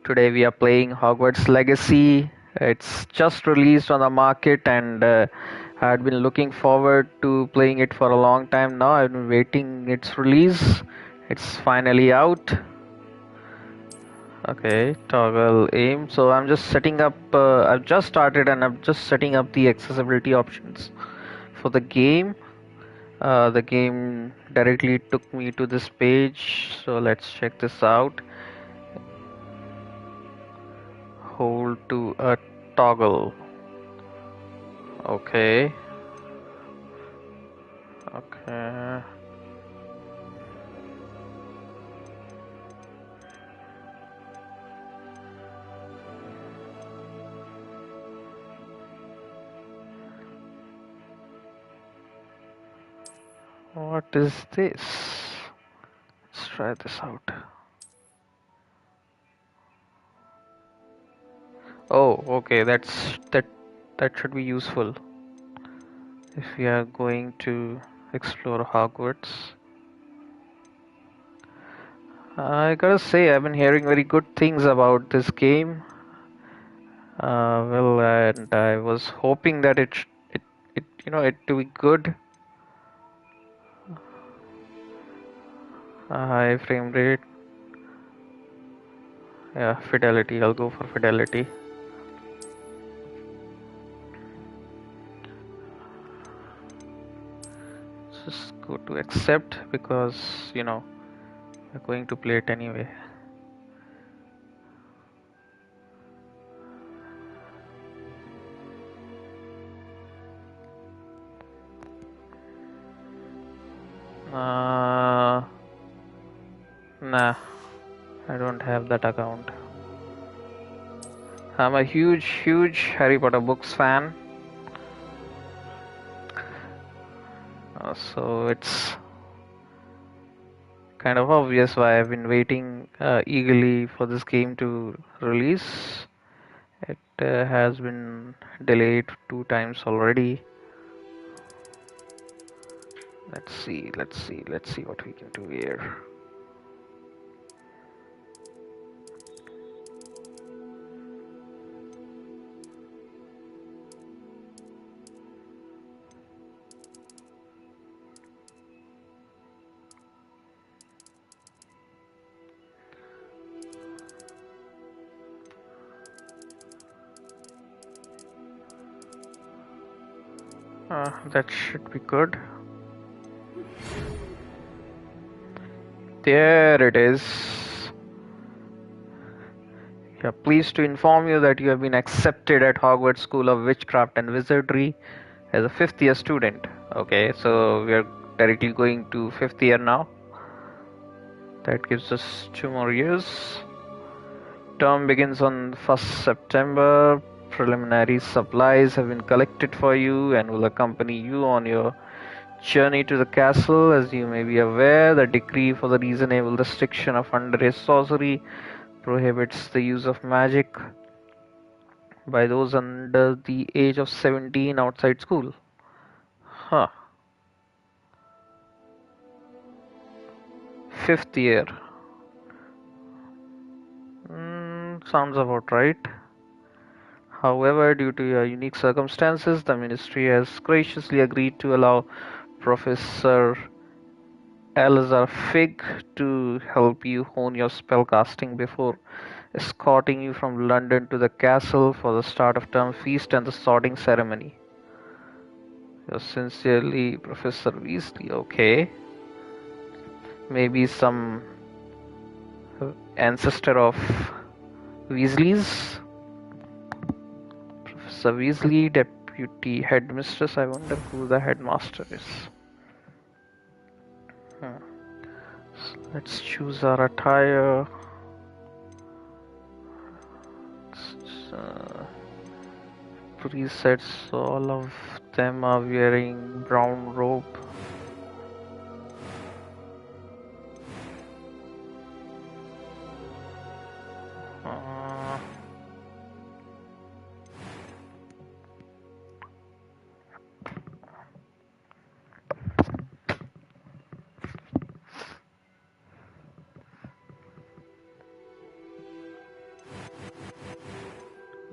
Today we are playing Hogwarts Legacy. It's just released on the market, and I had been looking forward to playing it for a long time now. I've been waiting its release. It's finally out. Okay, toggle aim. So I'm just setting up. I've just started, and I'm just setting up the accessibility options for the game. The game directly took me to this page. So let's check this out. Hold to a toggle. Okay. Okay. What is this? Let's try this out. Oh, okay. That should be useful if we are going to explore Hogwarts. I gotta say, I've been hearing very good things about this game. Well, and I was hoping that it to be good. High frame rate. Yeah, fidelity. I'll go for fidelity. Just go to accept because we're going to play it anyway. Nah, I don't have that account. I'm a huge Harry Potter books fan. So it's kind of obvious why I've been waiting eagerly for this game to release. It has been delayed 2 times already. Let's see what we can do here. That should be good. There it is. We are pleased to inform you that you have been accepted at Hogwarts School of Witchcraft and Wizardry as a fifth year student. Okay, so we are directly going to fifth year now. That gives us 2 more years. Term begins on 1st September. Preliminary supplies have been collected for you and will accompany you on your journey to the castle. As you may be aware, the decree for the reasonable restriction of underage sorcery prohibits the use of magic by those under the age of 17 outside school. Huh. Fifth year. Sounds about right. However, due to your unique circumstances, the ministry has graciously agreed to allow Professor Elazar Fig to help you hone your spellcasting before escorting you from London to the castle for the start of term feast and the sorting ceremony. Yours sincerely, Professor Weasley. Okay. Maybe some ancestor of Weasley's. Professor Weasley, Deputy Headmistress. I wonder who the headmaster is. So let's choose our attire. Presets, all of them are wearing brown robe.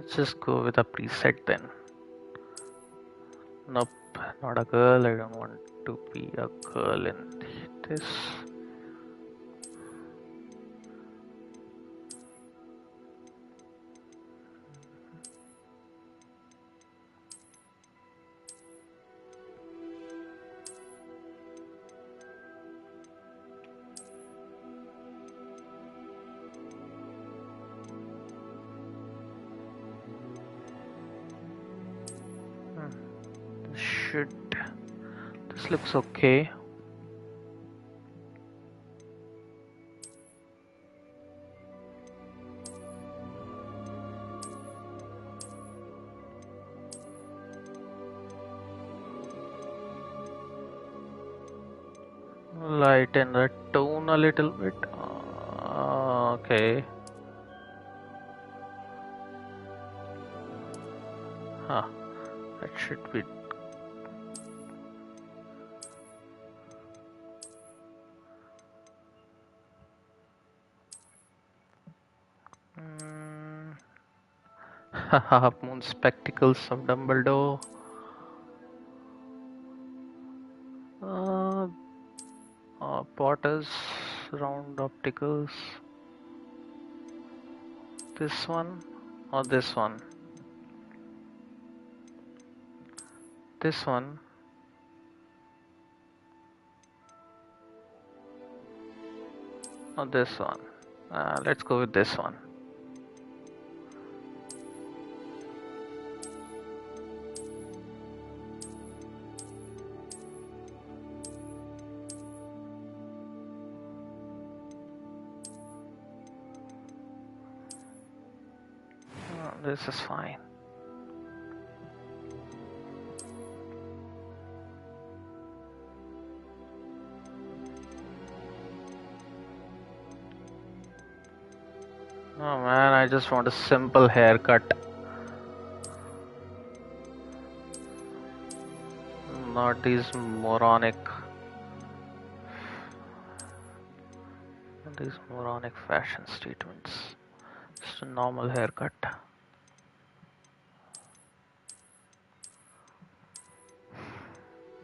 Let's just go with a preset then. Nope, not a girl. I don't want to be a girl in this. This looks okay. Lighten the tone a little bit. Okay. Huh. That should be. Half moon spectacles of Dumbledore. Potter's round opticals. This one or this one? This one. Or this one? Let's go with this one. This is fine. Oh man, I just want a simple haircut. Not these moronic fashion statements. Just a normal haircut.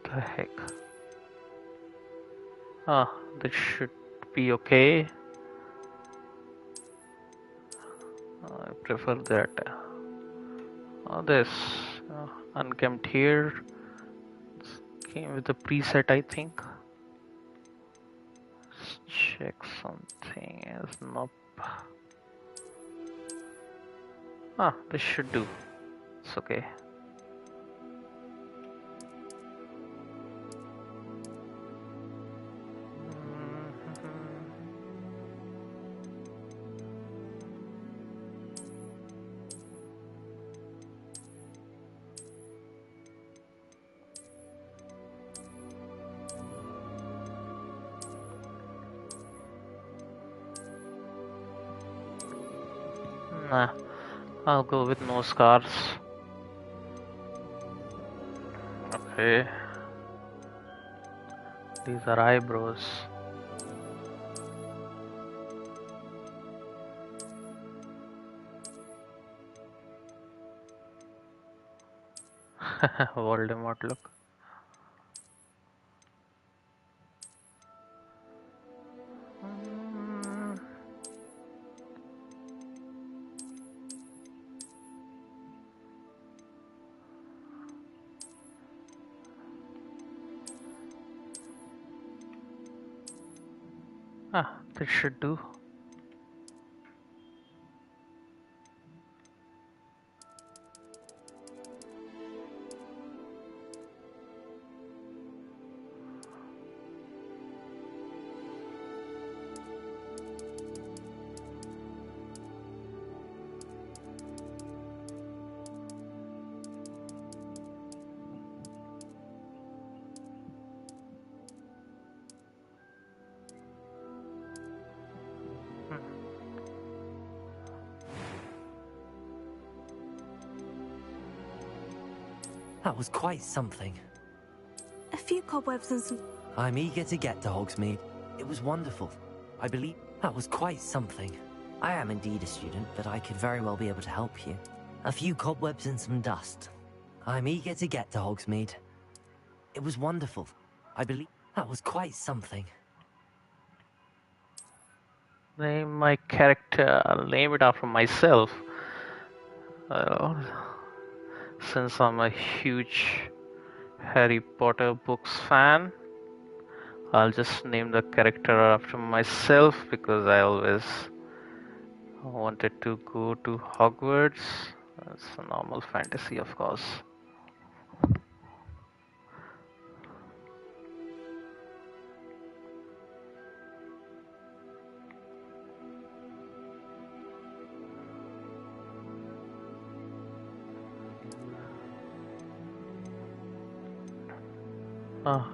The heck? This should be okay. I prefer that. This unkempt hair came with the preset, I think. Let's check something else. Nope. This should do. It's okay. Nah, I'll go with no scars. Okay. These are eyebrows. Voldemort look. This should do. That was quite something. A few cobwebs and some... I'm eager to get to Hogsmeade. It was wonderful. I believe that was quite something. I am indeed a student, but I could very well be able to help you. A few cobwebs and some dust. I'm eager to get to Hogsmeade. It was wonderful. I believe that was quite something. Name my character. I'll name it after myself. Uh, since I'm a huge Harry Potter books fan, I'll just name the character after myself because I always wanted to go to Hogwarts. It's a normal fantasy, of course.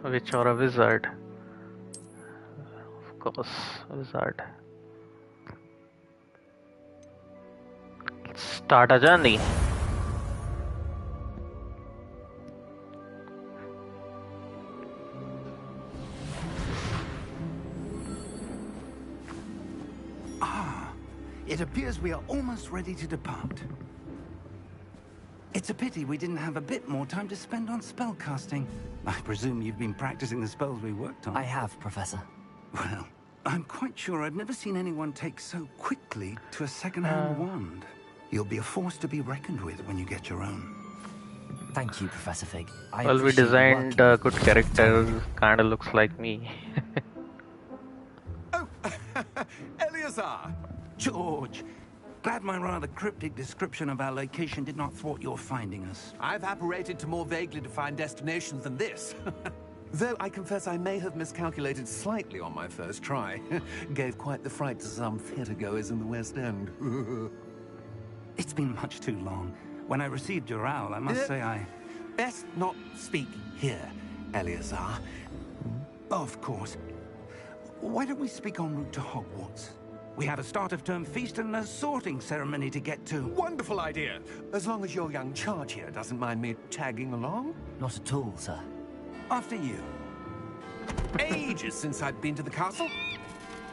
Witch or a wizard? Of course, wizard. Let's start a journey. It appears we are almost ready to depart. It's a pity we didn't have a bit more time to spend on spellcasting. I presume you've been practicing the spells we worked on. I have, Professor. Well, I'm quite sure I've never seen anyone take so quickly to a second-hand wand. You'll be a force to be reckoned with when you get your own. Thank you, Professor Fig. Well, we designed a good character. Kinda looks like me. Oh, Eleazar! George, glad my rather cryptic description of our location did not thwart your finding us. I've apparated to more vaguely defined destinations than this. Though I confess I may have miscalculated slightly on my first try. Gave quite the fright to some theatre-goers in the West End. It's been much too long. When I received your owl, I must say I... Best not speak here, Eleazar. Of course. Why don't we speak en route to Hogwarts? We have a start-of-term feast and a sorting ceremony to get to. Wonderful idea! As long as your young charge here doesn't mind me tagging along. Not at all, sir. After you. Ages since I've been to the castle.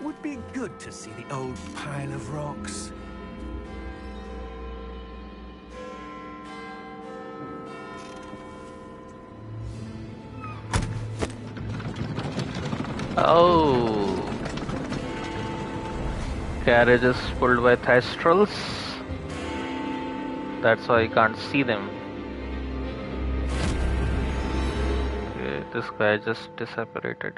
Would be good to see the old pile of rocks. Oh. Carriages pulled by Thestrals. That's why you can't see them. Okay, this guy just disapparated.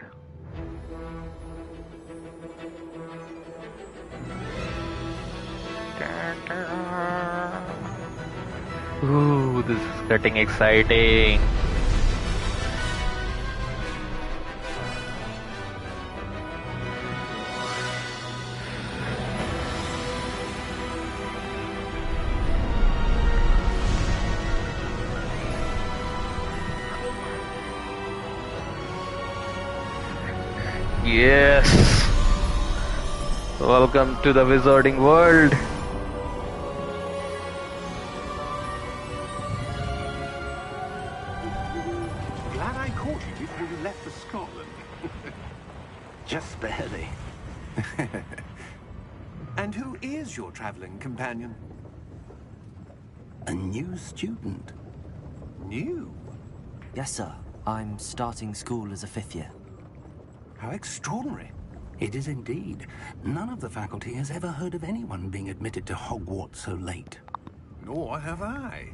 Ooh, this is getting exciting. Yes! Welcome to the wizarding world! Glad I caught you before you left for Scotland. Just barely. And who is your traveling companion? A new student. New? Yes, sir. I'm starting school as a 5th year. How extraordinary. It is indeed. None of the faculty has ever heard of anyone being admitted to Hogwarts so late. Nor have I.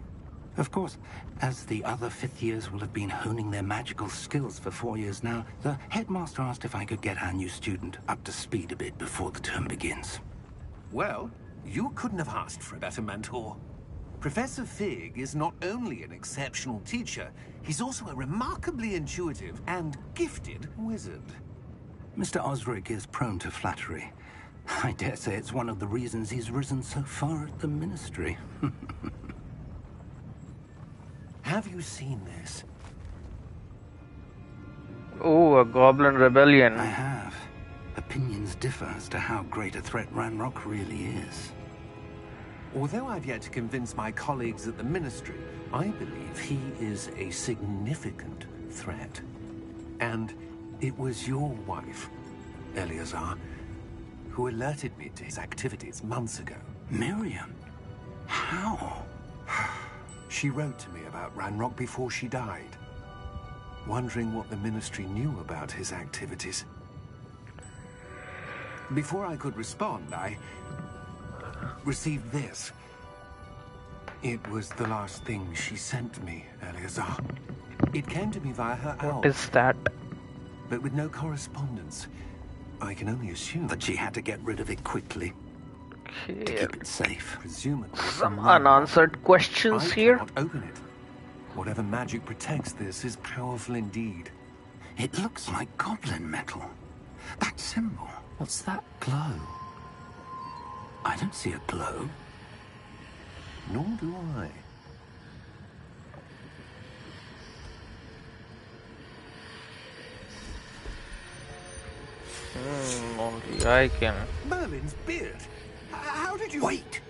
Of course, as the other 5th years will have been honing their magical skills for 4 years now, the headmaster asked if I could get our new student up to speed a bit before the term begins. Well, you couldn't have asked for a better mentor. Professor Fig is not only an exceptional teacher, he's also a remarkably intuitive and gifted wizard. Mr. Osric is prone to flattery. I dare say it's one of the reasons he's risen so far at the Ministry. Have you seen this? Oh, a goblin rebellion. I have. Opinions differ as to how great a threat Ranrock really is. Although I've yet to convince my colleagues at the Ministry, I believe he is a significant threat. And it was your wife, Eleazar, who alerted me to his activities months ago. Miriam? How? She wrote to me about Ranrock before she died, wondering what the Ministry knew about his activities. Before I could respond, I received this. It was the last thing she sent me, Eleazar. It came to me via her owl. What is that? But with no correspondence. I can only assume But she had to get rid of it quickly to Okay. keep it safe. presumably Some from unanswered questions I here. cannot open it. Whatever magic protects this is powerful indeed. It looks like goblin metal. That symbol. What's that? Glow. I don't see a glow. Nor do I. Only I can. Merlin's beard. How did you... Wait!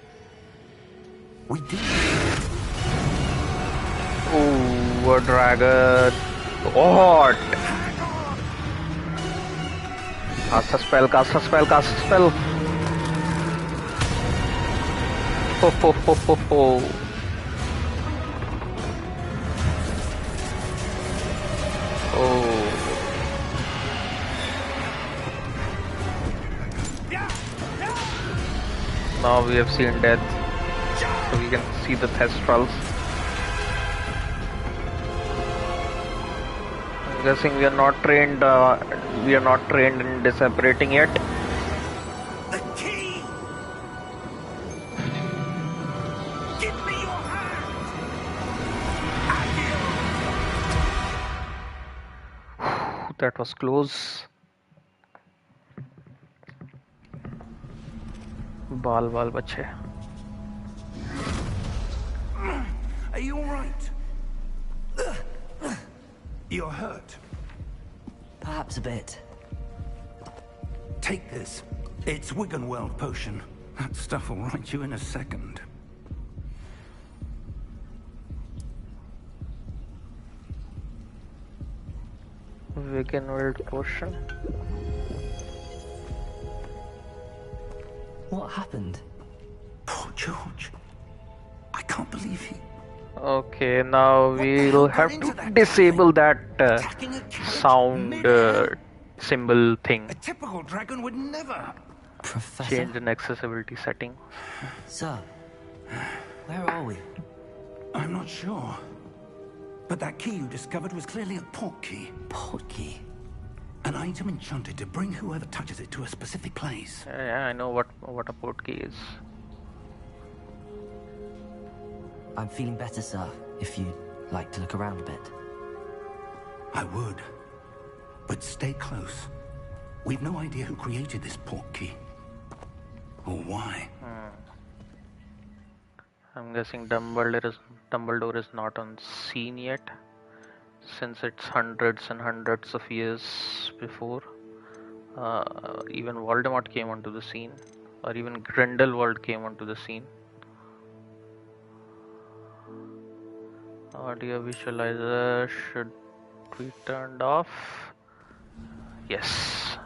We did. Ooh, a dragon. God! Cast a spell, cast a spell, cast a spell. Ho ho ho ho ho. Oh. Now we have seen death, so we can see the Thestrals. I'm guessing we are not trained. We are not trained in separating yet. The key! Give me your hand! That was close. Bal bal bache. Are you all right? You're hurt. Perhaps a bit. Take this. It's Wiggenweld potion. That stuff will right you in a second. Wiggenweld potion. What happened? Poor George. I can't believe he... Okay, now we'll hell have got into to that disable that Attacking a carriage sound mid-air? symbol thing. A typical dragon would never... Professor? Change in accessibility setting. Sir, where are we? I'm not sure. But that key you discovered was clearly a port key. Port key. An item enchanted to bring whoever touches it to a specific place. Yeah, I know what a port key is. I'm feeling better, sir, if you'd like to look around a bit. I would. But stay close. We've no idea who created this port key. Or why. I'm guessing Dumbledore is not on scene yet, since it's hundreds and hundreds of years before. Even Voldemort came onto the scene, or even Grindelwald came onto the scene. Audio visualizer should be turned off. Yes,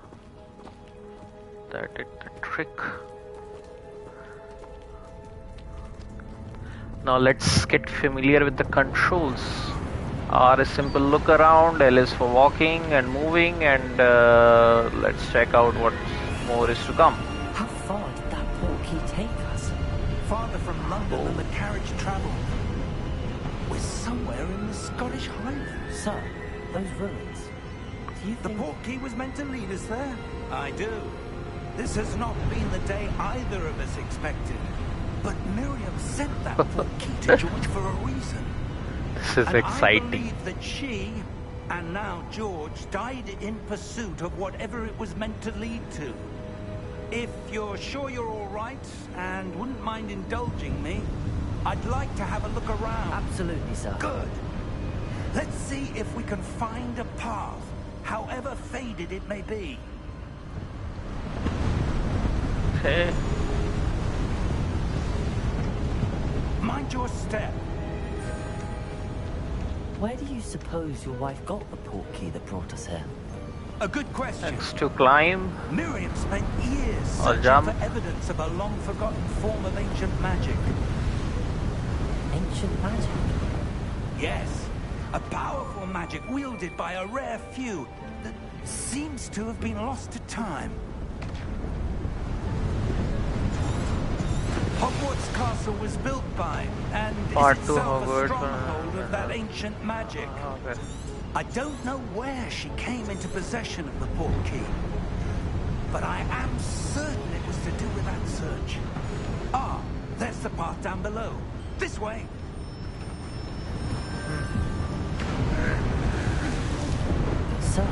that did the trick. Now let's get familiar with the controls. R is simple look around, L is for walking and moving, and let's check out what more is to come. How far did that port key take us? Farther from London than the carriage travelled. We're somewhere in the Scottish Highlands. Sir, those ruins. Do you The think... port key was meant to lead us there? I do. This has not been the day either of us expected. But Miriam sent that port key to George for a reason. This is And I exciting. believe that she, and now George, died in pursuit of whatever it was meant to lead to. If you're sure you're all right, and wouldn't mind indulging me, I'd like to have a look around. Absolutely, sir. Good. Let's see if we can find a path, however faded it may be. Okay. Mind your step. Where do you suppose your wife got the port key that brought us here? A good question. Next to climb. Miriam spent years Or searching jump. for evidence of a long-forgotten form of ancient magic. Ancient ancient magic. Yes, a powerful magic wielded by a rare few that seems to have been lost to time. Hogwarts Castle was built by, and Part is 2 itself a Hogwarts. stronghold of that ancient magic. Okay. I don't know where she came into possession of the portkey, but I am certain it was to do with that search. Ah, there's the path down below. This way. Sir,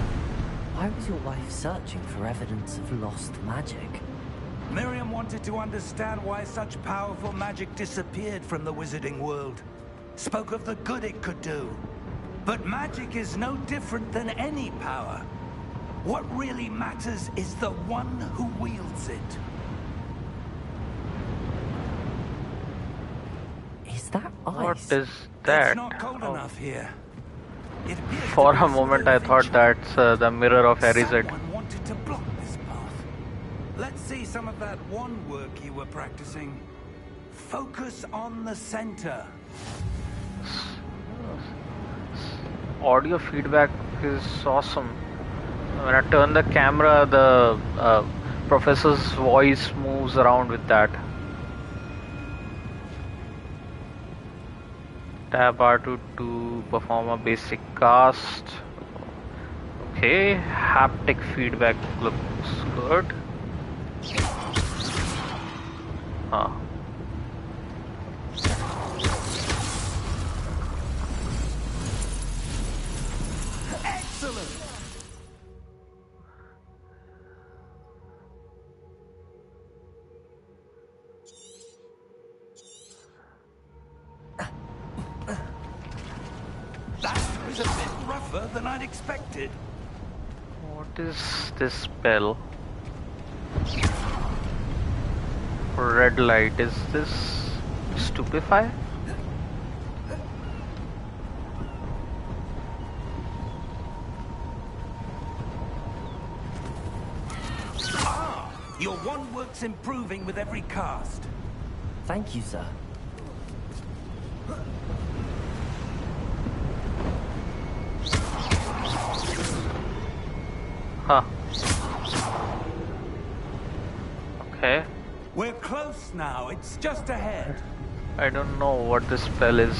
why was your wife searching for evidence of lost magic? Miriam wanted to understand why such powerful magic disappeared from the wizarding world. Spoke of the good it could do. But magic is no different than any power. What really matters is the one who wields it. Is that What ice? is that? It's not cold Oh. enough here. It appears For to be a moment sort I of thought feature. that's the mirror of Erised. Someone wanted to block this path. Let's see some of that one work you were practicing. Focus on the center. Audio feedback is awesome. When I turn the camera, the professor's voice moves around with that. Tab R2 to perform a basic cast. Okay, haptic feedback looks good. Huh. Excellent! That was a bit rougher than I'd expected. What is this spell? Red light. Is this stupefy? Ah! Your one work's improving with every cast. Thank you, sir. Huh. Okay. We're close now. It's just ahead. I don't know what this spell is.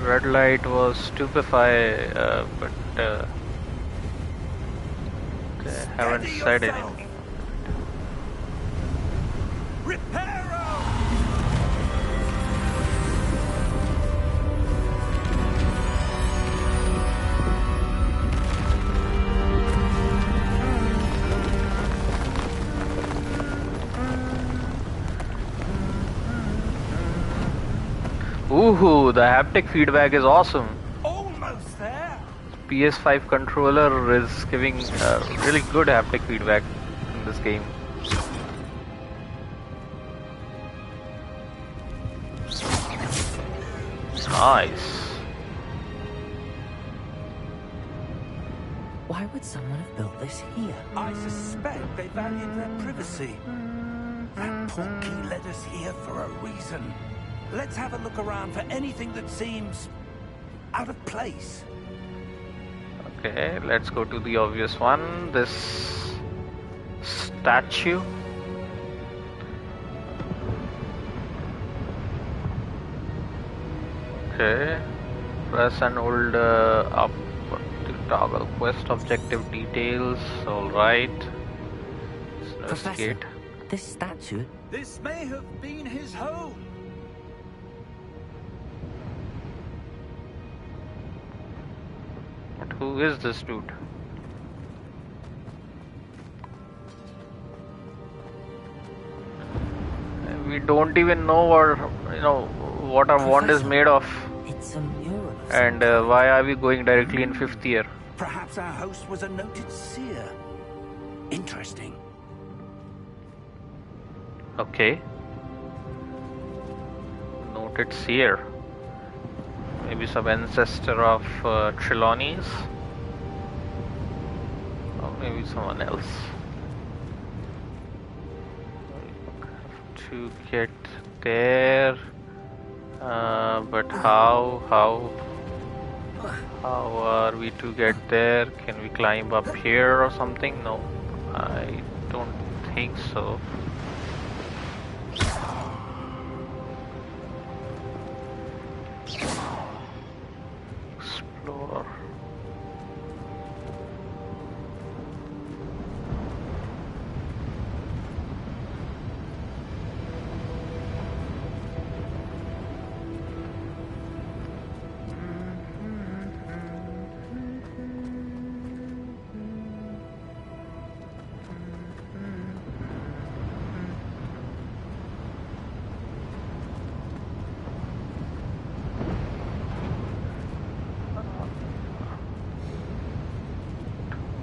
Red light was stupefy, but they haven't Steady said yourself. anything. Reparo! Ooh, the haptic feedback is awesome. Almost there. PS5 controller is giving really good haptic feedback in this game. Nice. Why would someone have built this here? I suspect they valued their privacy. That portkey led us here for a reason. Let's have a look around for anything that seems out of place. Okay, let's go to the obvious one. This statue. Okay, press and hold up to toggle quest objective details. Alright. Let's Professor, investigate. this statue... This may have been his home. But who is this dude? We don't even know what our wand is Professor, made of, It's a mural of and why are we going directly in 5th year? Perhaps our host was a noted seer. Interesting. Okay. Noted seer. Maybe some ancestor of Trelawney's. Or maybe someone else. To get there. But how are we to get there? Can we climb up here or something? No, I don't think so. Explore.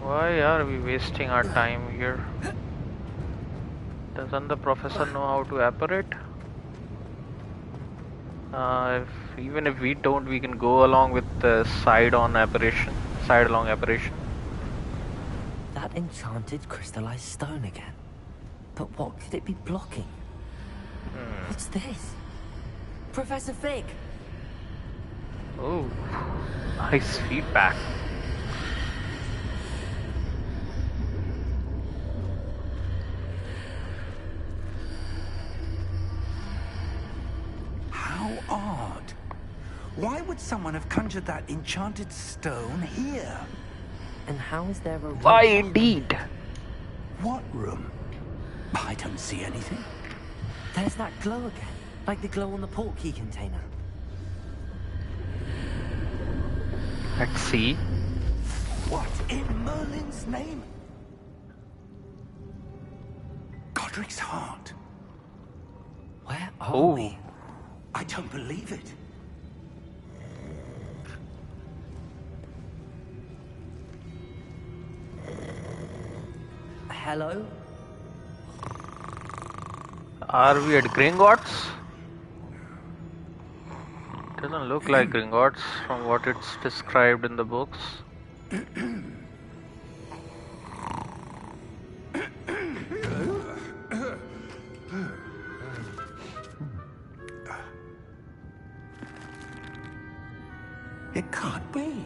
Why are we wasting our time here? Doesn't the professor know how to apparate? Even if we don't, we can go along with the side-along apparition. That enchanted crystallized stone again. But what could it be blocking? What's this? Professor Fig! Oh, nice feedback. How odd. Why would someone have conjured that enchanted stone here? And how is there a room? Why indeed? What room? I don't see anything. There's that glow again. Like the glow on the portkey container. Let's see. What in Merlin's name? Godric's heart. Where are Oh, we? I don't believe it. Hello? are we at Gringotts? Doesn't look like Gringotts from what it's described in the books. It can't be.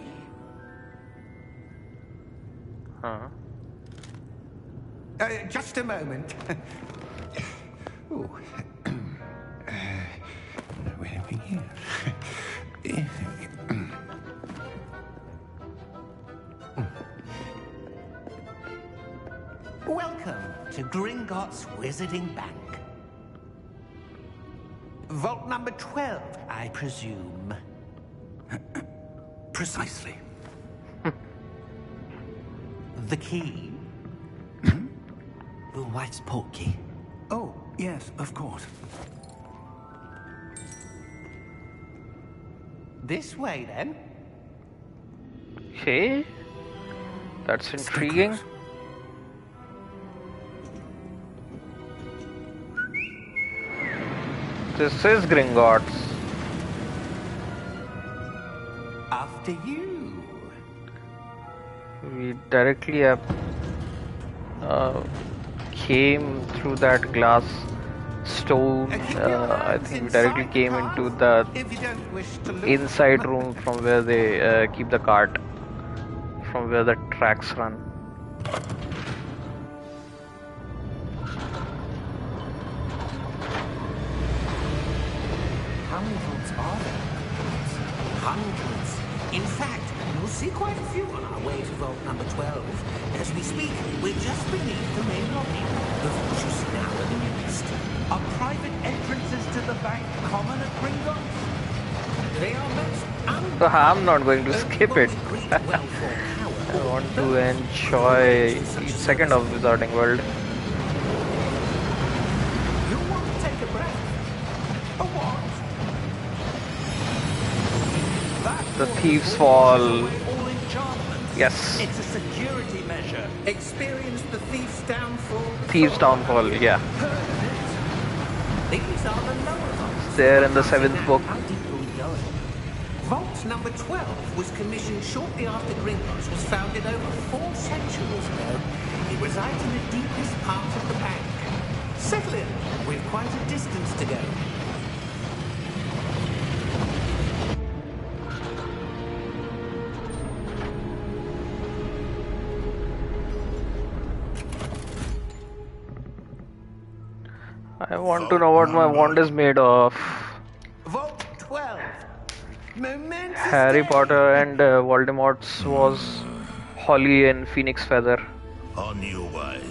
Huh. Just a moment. Ooh. Where are we here? Welcome to Gringotts Wizarding Bank. Vault number 12, I presume. Precisely. The key? Your wife's portkey. Oh, yes, of course. This way, then. Okay, that's intriguing. This is Gringotts. After you. We directly came through that glass stone. I think we directly came into the If you don't wish to look. inside room from where they keep the cart, from where the tracks run. How many vaults are there? Hundreds. In fact, you'll see quite a few on our way to vault number 12. As we speak, we're just beneath the main lobby. The vaults you see now are the newest. Are private entrances to the bank common at Gringotts? They are most I'm not going to skip it. great well-formed I power. want to enjoy each second of Wizarding World. You'll want to take a breath. A what? That The water Thieves' will Fall. wash away all enchantments. Yes, It's a security measure. Experience the thief's downfall. Thieves' Downfall. Yeah, These are the lower vaults. there in the 7th book. How deep are we going? Vault number 12 was commissioned shortly after Gringotts was founded over 4 centuries ago. It resides in the deepest part of the bank. Settle in. We've quite a distance to go. I want to know what my wand is made of. Vault 12. Momentous Harry day. Potter and Voldemort's was Holly and Phoenix Feather. On your way.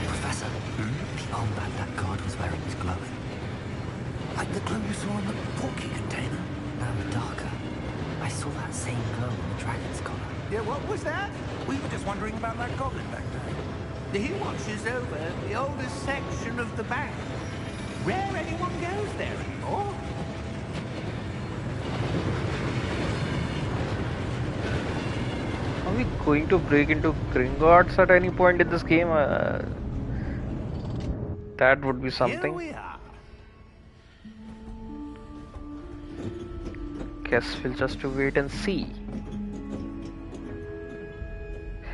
Professor, the armband that guard was wearing was glowing. Like the glow you saw in the porky container. Now darker. I saw that same glow on the dragon's collar. Yeah, what was that? We were just wondering about that goblin back there. He watches over the oldest section of the bank. Rare anyone goes there anymore. Are we going to break into Gringotts at any point in this game? That would be Here something. we are. Guess we'll just to wait and see.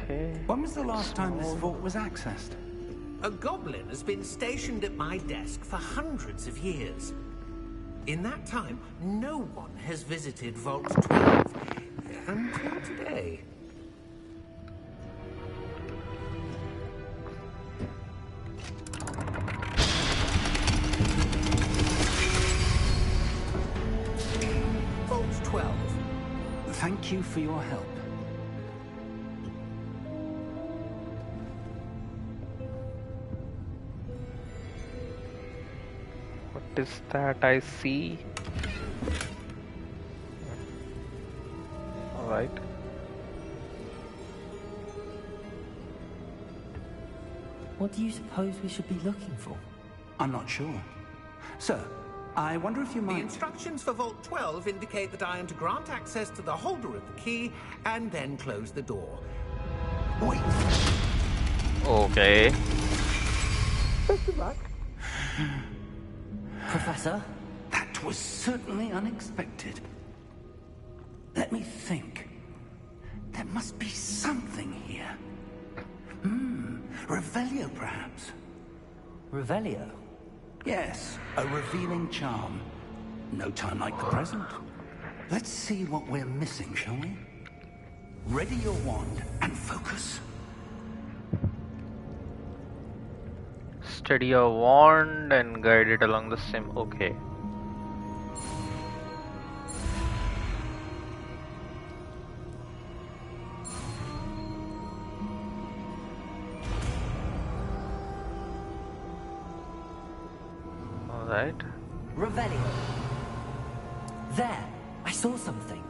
Okay. When was the last time this vault was accessed? A goblin has been stationed at my desk for hundreds of years. In that time, no one has visited Vault 12 until today. Vault 12. Thank you for your help. What is that I see? Alright. What do you suppose we should be looking for? I'm not sure. Sir, I wonder if you The might... instructions for Vault 12 indicate that I am to grant access to the holder of the key and then close the door. Wait. Okay. Professor? That was certainly unexpected. Let me think. There must be something here. Revelio, perhaps. Revelio? Yes, a revealing charm. No time like the present. Let's see what we're missing, shall we? Ready your wand and focus. Steady your wand and guide it along the sim. Okay. Alright. Revelio. There! I saw something.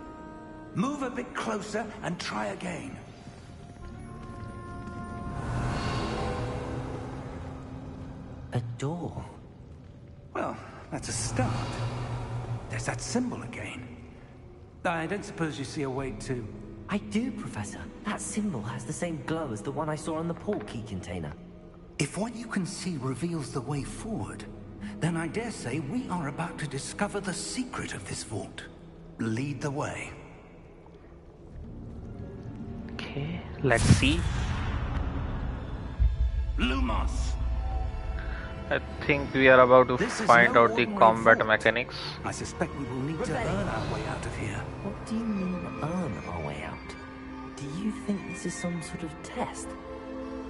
Move a bit closer and try again. A door. Well, that's a start. There's that symbol again. I don't suppose you see a way to... I do, Professor. That symbol has the same glow as the one I saw on the port key container. If what you can see reveals the way forward, then I dare say we are about to discover the secret of this vault. Lead the way. Okay, let's see. Lumos! I think we are about to This is find no out the ordinary combat vault. mechanics. I suspect we will need to Rebellion. earn our way out of here. What do you mean, earn our way out? Do you think this is some sort of test?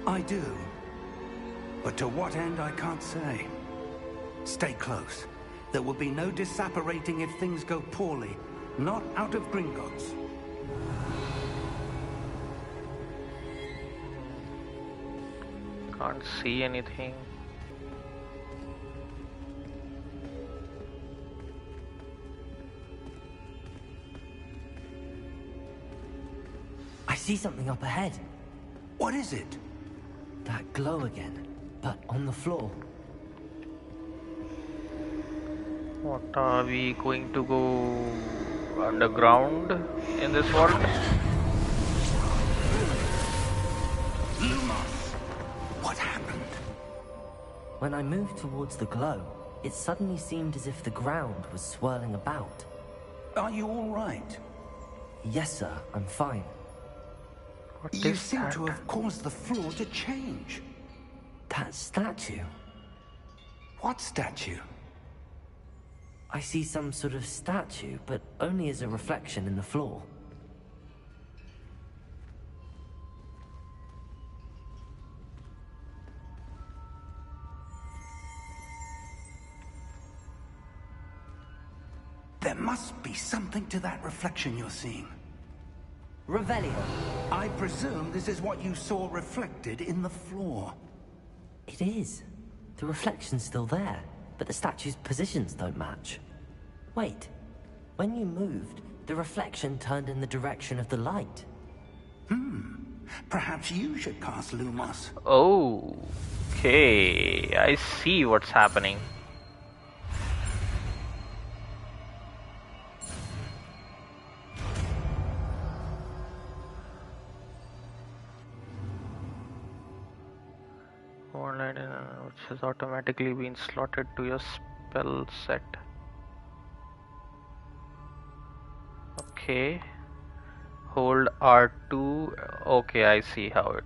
I do. But to what end, I can't say. Stay close. There will be no disapparating if things go poorly. Not out of Gringotts. Can't see anything. I see something up ahead. What is it? That glow again, but on the floor. What are we going to go underground in this world? Lumos! What happened? When I moved towards the glow, it suddenly seemed as if the ground was swirling about. Are you all right? Yes, sir, I'm fine. What You is seem that? to have caused the floor to change. That statue. What statue? I see some sort of statue, but only as a reflection in the floor. There must be something to that reflection you're seeing. Revelio. I presume this is what you saw reflected in the floor. It is. The reflection's still there, but the statue's positions don't match. Wait. When you moved, the reflection turned in the direction of the light. Perhaps you should cast Lumos. Oh, okay. I see what's happening. Online, which has automatically been slotted to your spell set. Okay. Hold R2. Okay, I see how it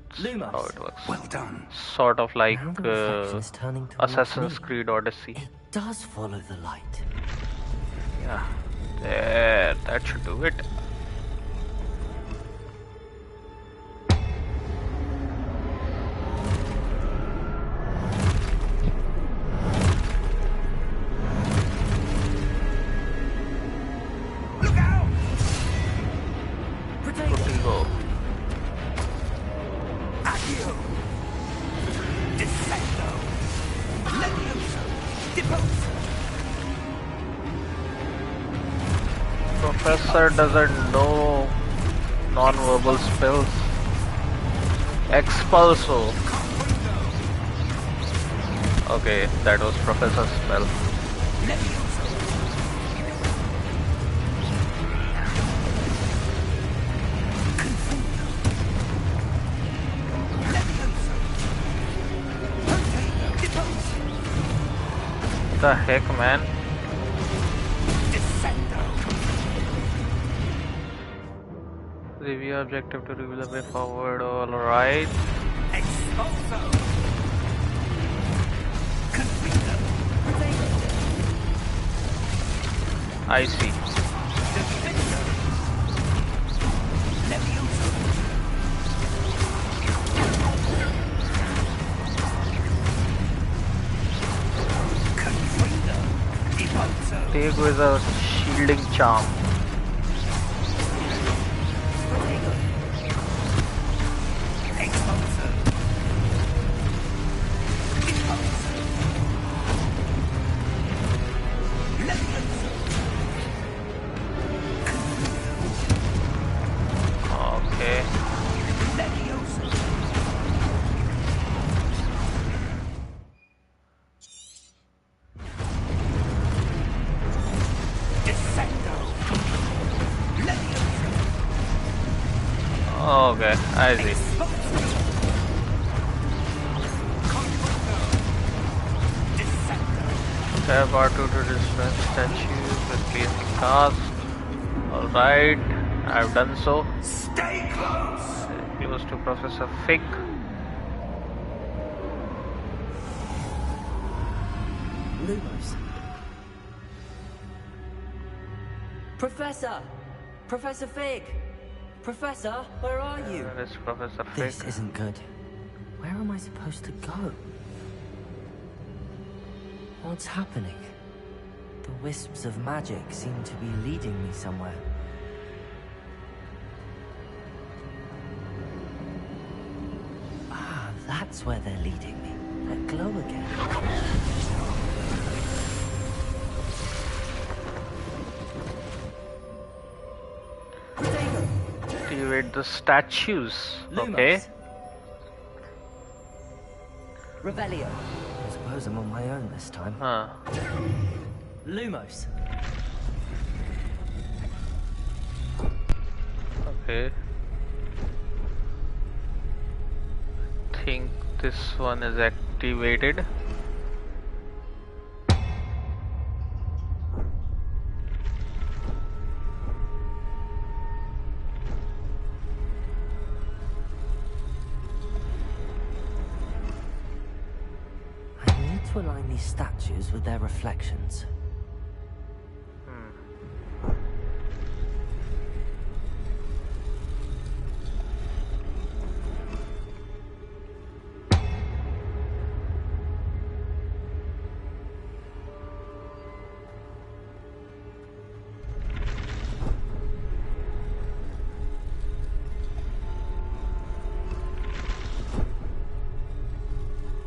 works. Well done. Sort of like Now the reflection is turning towards Assassin's me. Creed Odyssey. It does follow the light. Yeah, there. That should do it. Look out! Protego. Accio! Defendo! Levioso! Deposo! Professor doesn't know non-verbal spells. Expulso. Okay, that was Professor's spell. Levioso! Levioso! Potato! Deposo! The heck, man? Defendo! Review objective to reveal the way forward. All right. Expulso! Confido! I see. Defendo! Levioso! Confido! Deposo! Take with a shielding charm. Expulso! Deposo! Levioso! Okay. Levioso! Defendo! Levioso! Okay, I see. Expulso! Confundo! Defendo! Tap R2 to destroy statues with placing task. Alright, I've done so. Stay close! Close to Professor Fig. Lumos. Professor! Professor Fig! Professor, where are you? Where is Professor Fig? This isn't good. Where am I supposed to go? What's happening? The wisps of magic seem to be leading me somewhere. Ah, that's where they're leading me. That glow again. Activate the statues. Lumos. Okay. Revelio. I suppose I'm on my own this time. Huh. Lumos. Okay. Think this one is activated. to align these statues with their reflections.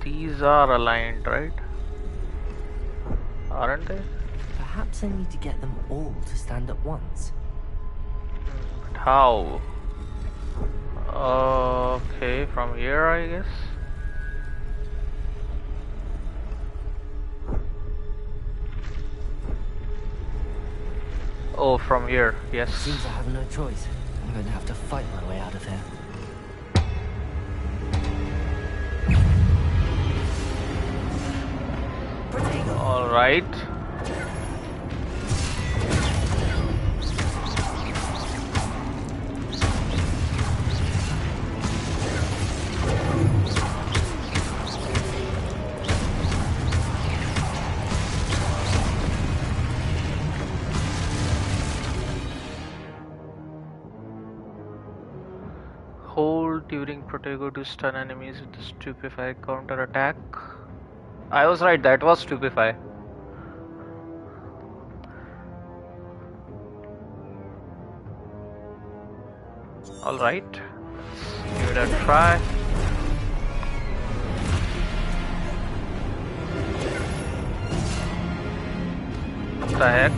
These are aligned, right? Aren't they? Perhaps I need to get them all to stand at once. But how? Okay, from here, I guess. Oh, from here, yes. Seems I have no choice. I'm going to have to fight my way out of here. All right. Hold during Protego to stun enemies with the Stupefy counter attack. I was right, that was Stupefy. Alright, let's give it a try. What the heck?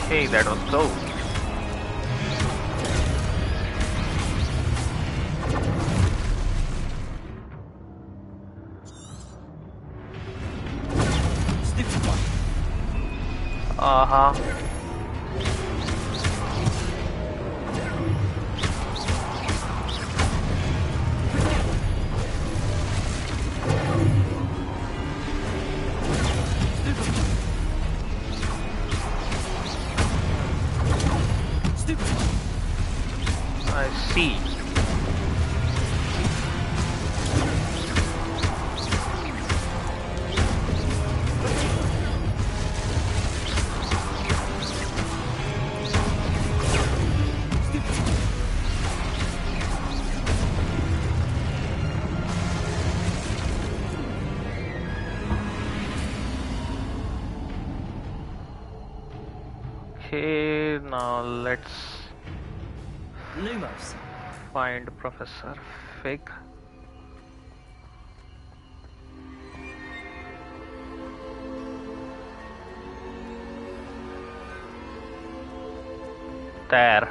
Okay, that was close. Uh-huh. I see. Okay, now let's Lumos. find Professor Fig. There.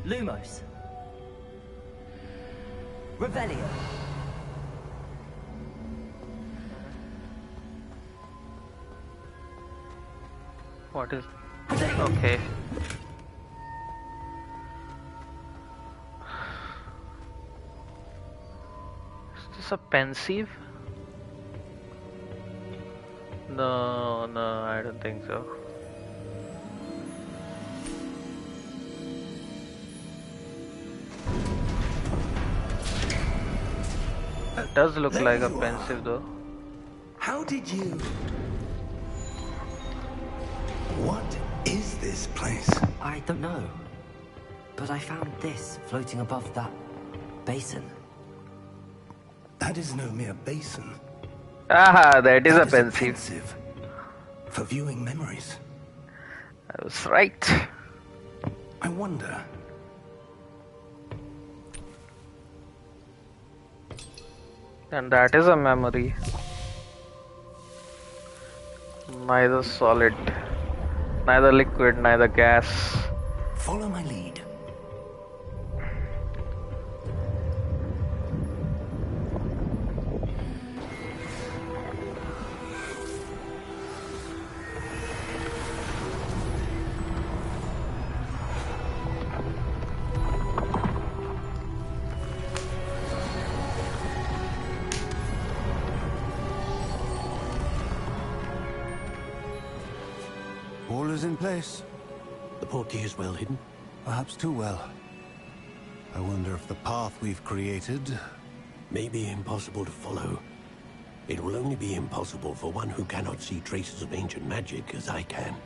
Lumos. Revelio. What is... Okay. Is this a pensive? No, I don't think so. It does look like a pensive though. How did you... What is this place? I don't know. But I found this floating above that basin. That is no mere basin. Ah, that is a That pensive. for viewing memories. I was right. I wonder... And that is a memory. Neither solid Neither liquid, neither gas. Follow my lead. All is in place. The portkey is well hidden. Perhaps too well. I wonder if the path we've created... May be impossible to follow. It will only be impossible for one who cannot see traces of ancient magic as I can.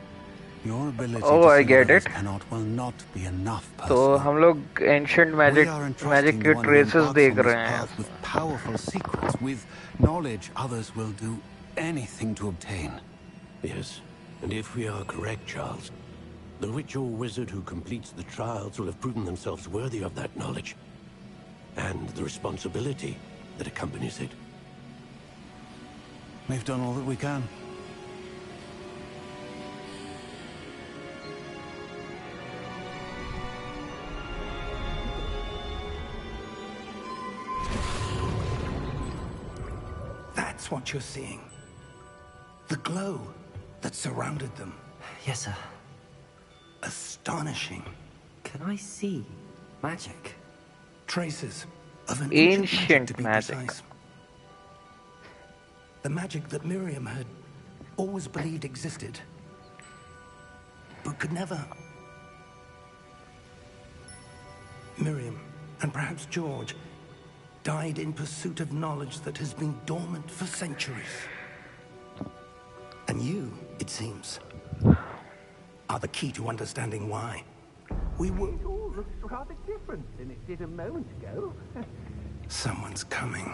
Your ability Oh, to I see get what others it. cannot will not be enough, तो personal. हम लोग ancient We magic are magic entrusting के the one who traces embarks देख on this रहे हैं. path with powerful secrets, with knowledge others will do anything to obtain. Yes, and if we are correct, Charles, the witch or wizard who completes the trials will have proven themselves worthy of that knowledge. And the responsibility that accompanies it. We've done all that we can. That's what you're seeing. The glow that surrounded them. Yes, sir. Astonishing. Can I see magic? Traces of an Ancient to be magic. precise. The magic that Miriam had always believed existed, but could never. Miriam, and perhaps George, died in pursuit of knowledge that has been dormant for centuries. And you, it seems, are the key to understanding why. We were... It all looks rather different than it did a moment ago. Someone's coming.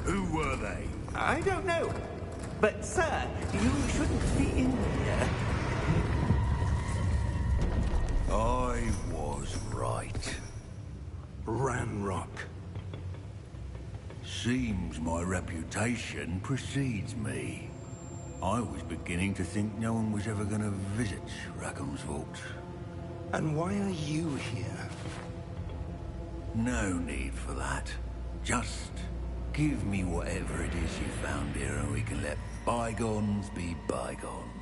Who were they? I don't know. But, sir, you shouldn't be in here. I was right. Ranrock. Seems my reputation precedes me. I was beginning to think no one was ever going to visit Rackham's vault. And why are you here? No need for that. Just give me whatever it is you found here and we can let bygones be bygones.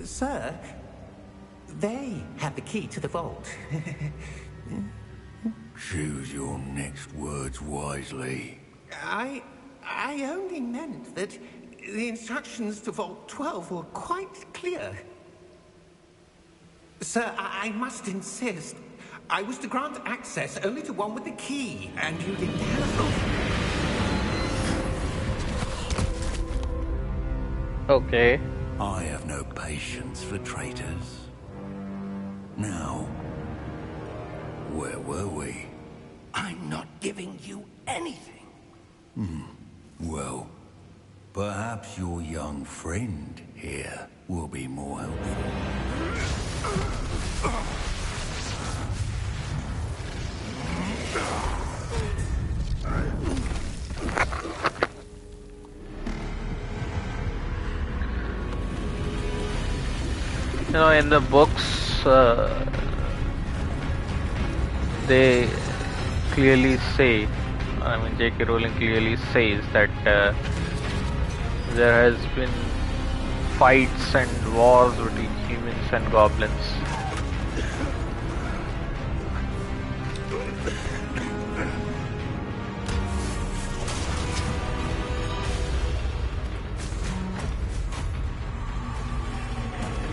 Sir, they have the key to the vault. Choose your next words wisely. I only meant that the instructions to Vault 12 were quite clear. Sir, I must insist. I was to grant access only to one with the key, and you didn't have. Okay. I have no patience for traitors. Now, where were we? I'm not giving you anything. Well, perhaps your young friend here will be more helpful. You know, in the books, they clearly say, I mean, J.K. Rowling clearly says that there has been fights and wars between humans and goblins.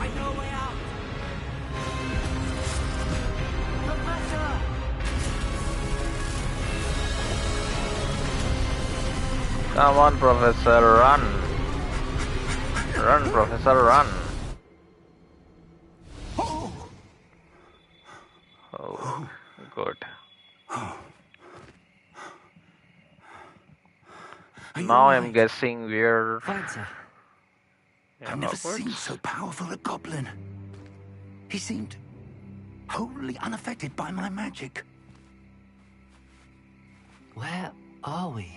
I know a way out. Professor! Come on, Professor, run! Run, Professor, run! Oh, good. Now I'm guessing we're Fine, sir. I've never Hogwarts. seen so powerful a goblin. He seemed wholly unaffected by my magic. Where are we?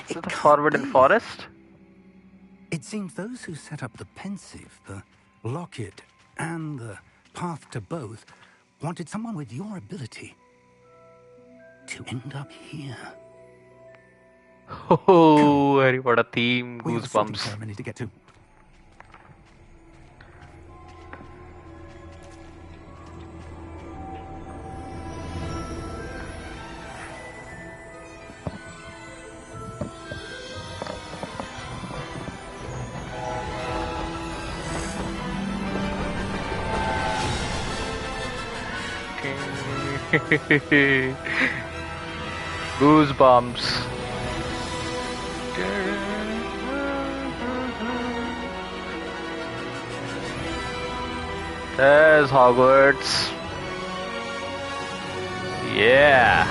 Is it the Forbidden Forest? It seems those who set up the pensive, the locket, and the path to both wanted someone with your ability to end up here. Oh, Harry Potter theme, We have a sorting goosebumps. ceremony to get to. Goosebumps. There's Hogwarts. Yeah.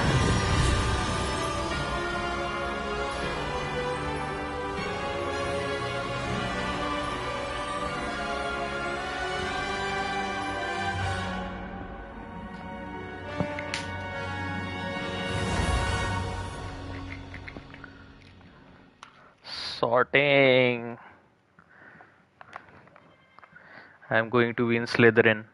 Sorting. I'm going to be in Slytherin.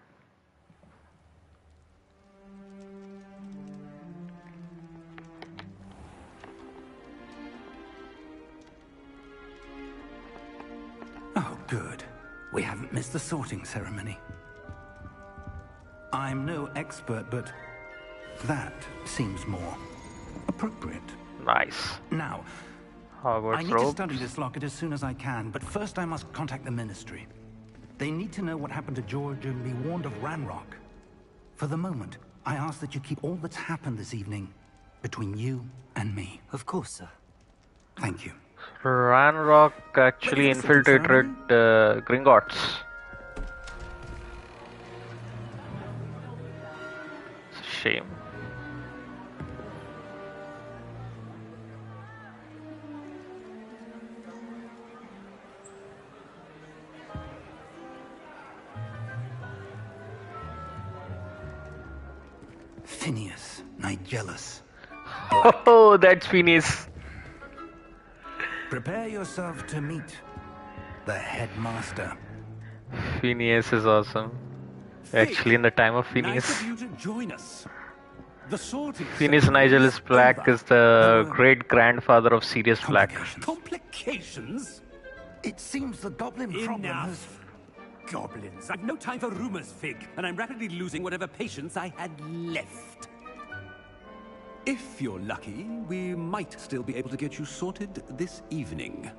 Oh, good. We haven't missed the sorting ceremony. I'm no expert, but that seems more appropriate. Nice. Now, Hogwarts I need robes. to study this locket as soon as I can, but first I must contact the Ministry. They need to know what happened to George and be warned of Ranrock. For the moment, I ask that you keep all that's happened this evening between you and me. Of course, sir. Thank you. Ranrock actually Ready for the sorting infiltrated Gringotts. It's a shame. Phineas, Nigellus. Oh, that's Phineas. Prepare yourself to meet the headmaster. Phineas is awesome. Actually, in the time of Phineas. Nice of you to join us. The sorting Phineas ceremony Nigellus Black over. is the great grandfather of Sirius Black. Complications? It seems the goblin problem has... Enough. Goblins. I've no time for rumors, Fig, and I'm rapidly losing whatever patience I had left. If you're lucky, we might still be able to get you sorted this evening.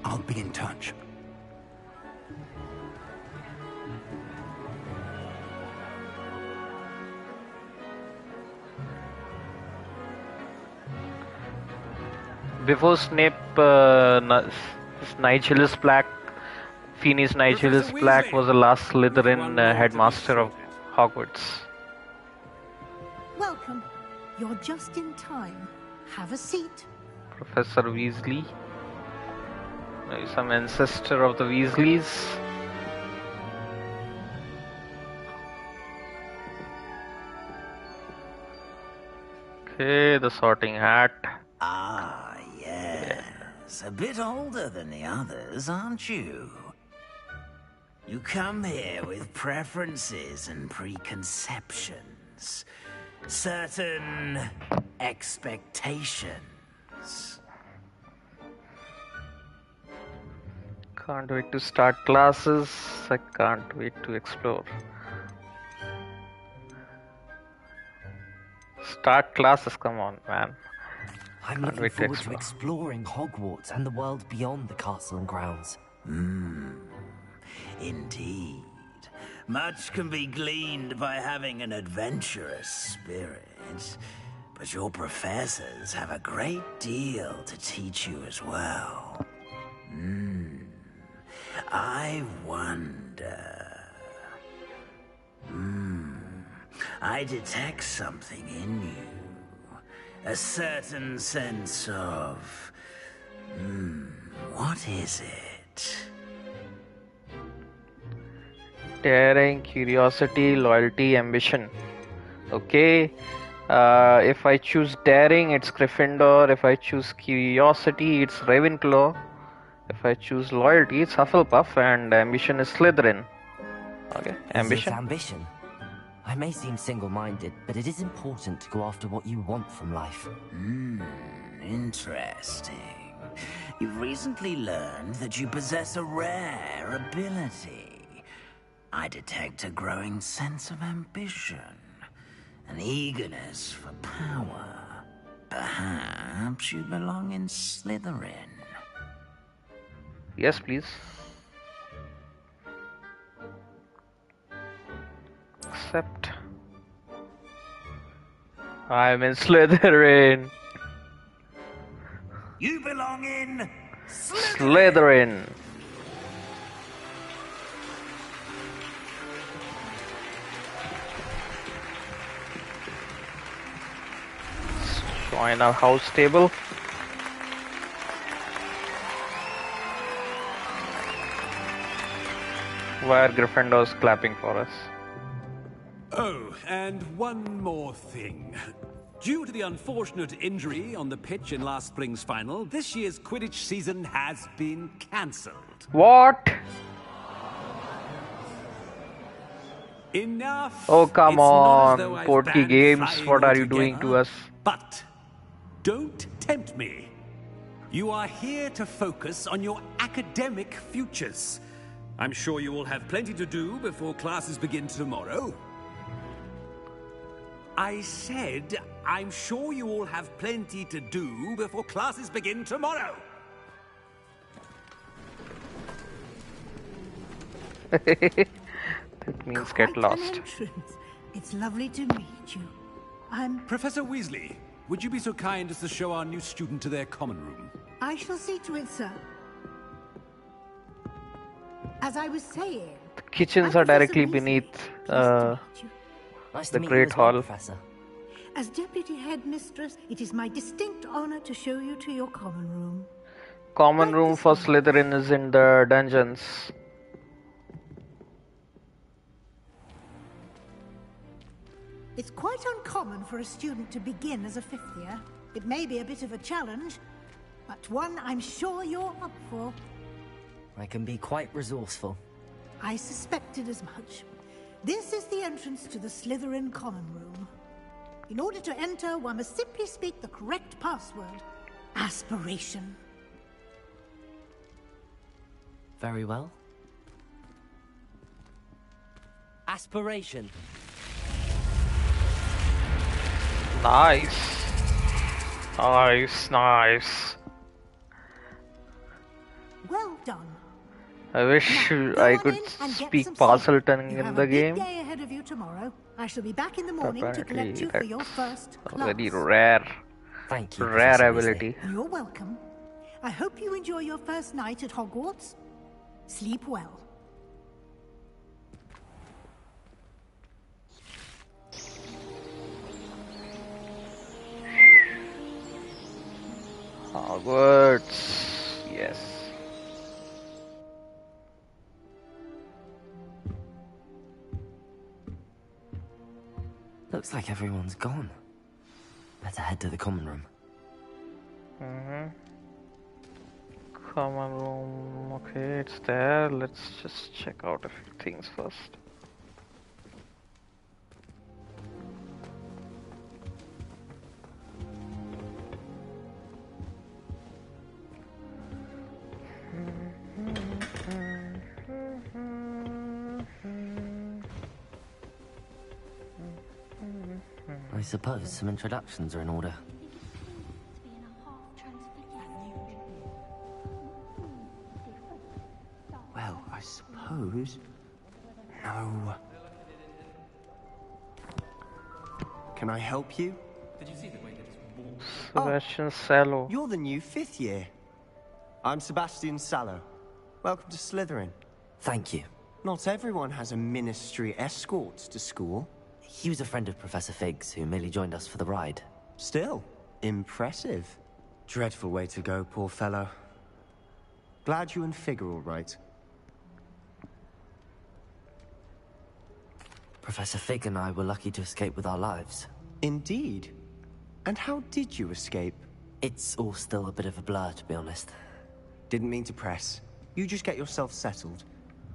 I'll be in touch. Before Snape, Nigellus Black, Phineas Nigellus Professor Black Weasley, was the last one Slytherin more to be headmaster of sorted. Hogwarts. Welcome. You're just in time. Have a seat. Professor Weasley. Maybe some ancestor of the Weasleys. Okay, the sorting hat. Ah, yes. A bit older than the others, aren't you? You come here with preferences and preconceptions. Certain expectations. Can't wait to start classes. I can't wait to explore. Start classes, come on, man. I'm Can't looking wait to forward to explore. exploring Hogwarts and the world beyond the castle and grounds. Indeed. Much can be gleaned by having an adventurous spirit, but your professors have a great deal to teach you as well. I wonder... I detect something in you. A certain sense of... what is it? Daring, curiosity, loyalty, ambition. Okay. If I choose daring, it's Gryffindor. If I choose curiosity, it's Ravenclaw. If I choose loyalty, it's Hufflepuff, and ambition is Slytherin. Okay, Is it ambition. ambition? I may seem single-minded, but it is important to go after what you want from life. Interesting. You've recently learned that you possess a rare ability. I detect a growing sense of ambition, an eagerness for power. Perhaps you belong in Slytherin. Yes, please. Accept. I'm in Slytherin. You belong in Slytherin. Join our house table. Why are Gryffindors clapping for us? Oh, and one more thing. Due to the unfortunate injury on the pitch in last spring's final, this year's Quidditch season has been cancelled. What? Enough! Oh, come It's not as on, though I've Portkey banned Games, flying what are you doing altogether, to us? But don't tempt me. You are here to focus on your academic futures. I'm sure you will have plenty to do before classes begin tomorrow. I said, I'm sure you all have plenty to do before classes begin tomorrow. That means get Quite lost. an entrance. It's lovely to meet you. Professor Weasley, would you be so kind as to show our new student to their common room? I shall see to it, sir. As I was saying... The kitchens are directly beneath Nice the to meet Great you as well, Hall. Professor. As Deputy Headmistress, it is my distinct honor to show you to your common room. Common room for Slytherin is in the dungeons. It's quite uncommon for a student to begin as a fifth year. It may be a bit of a challenge, but one I'm sure you're up for. I can be quite resourceful. I suspected as much. This is the entrance to the Slytherin common room. In order to enter, one must simply speak the correct password. Aspiration. Very well. Aspiration. Nice. Nice, nice. Well done. I wish I could speak Parseltongue in the game. Day ahead of you tomorrow. I shall be back in the morning to collect you for your first A class. very rare, Thank you, rare Professor ability. You're welcome. I hope you enjoy your first night at Hogwarts. Sleep well. Hogwarts. Yes. Looks like everyone's gone. Better head to the common room. Common room. Okay, it's there. Let's just check out a few things first. I suppose some introductions are in order. Well, I suppose... No. Can I help you? Sebastian Sallow. You're the new fifth year. I'm Sebastian Sallow. Welcome to Slytherin. Thank you. Not everyone has a ministry escort to school. He was a friend of Professor Fig's, who merely joined us for the ride. Still, impressive. Dreadful way to go, poor fellow. Glad you and Fig are all right. Professor Fig and I were lucky to escape with our lives. Indeed. And how did you escape? It's all still a bit of a blur, to be honest. Didn't mean to press. You just get yourself settled.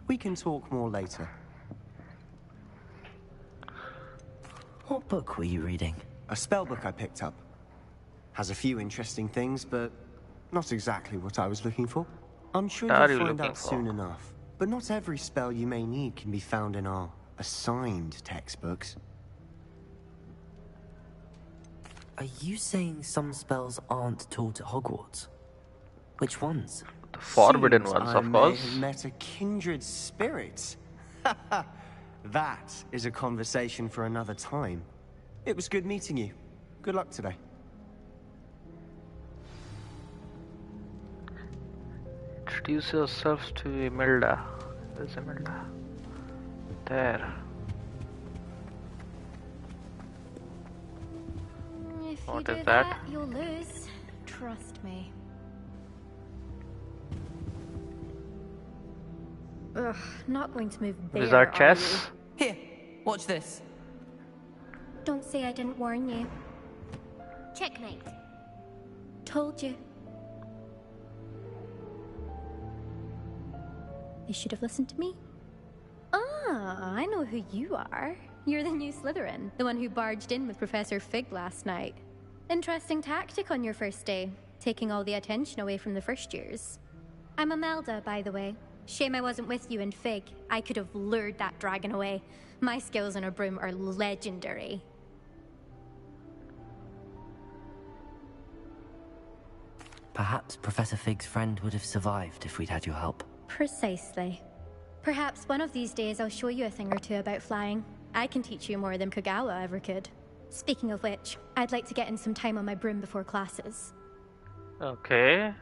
We can talk more later. What book were you reading? A spell book I picked up. Has a few interesting things, but not exactly what I was looking for. I'm sure you'll find out soon enough. But not every spell you may need can be found in our assigned textbooks. Are you saying some spells aren't taught at Hogwarts? Which ones? The forbidden Seems ones, I of may course. have met a kindred spirit. That is a conversation for another time. It was good meeting you. Good luck today. Introduce yourself to Imelda. Where's Imelda? There. If What you is do that? you'll lose. Trust me. Ugh, not going to move there, Wizard are chess? you? Here, watch this. Don't say I didn't warn you. Checkmate. Told you. You should have listened to me. Ah, I know who you are. You're the new Slytherin, the one who barged in with Professor Fig last night. Interesting tactic on your first day, taking all the attention away from the first years. I'm Imelda, by the way. Shame I wasn't with you in Fig. I could have lured that dragon away. My skills on a broom are legendary. Perhaps Professor Fig's friend would have survived if we'd had your help. Precisely. Perhaps one of these days I'll show you a thing or two about flying. I can teach you more than Kogawa ever could. Speaking of which, I'd like to get in some time on my broom before classes. Okay.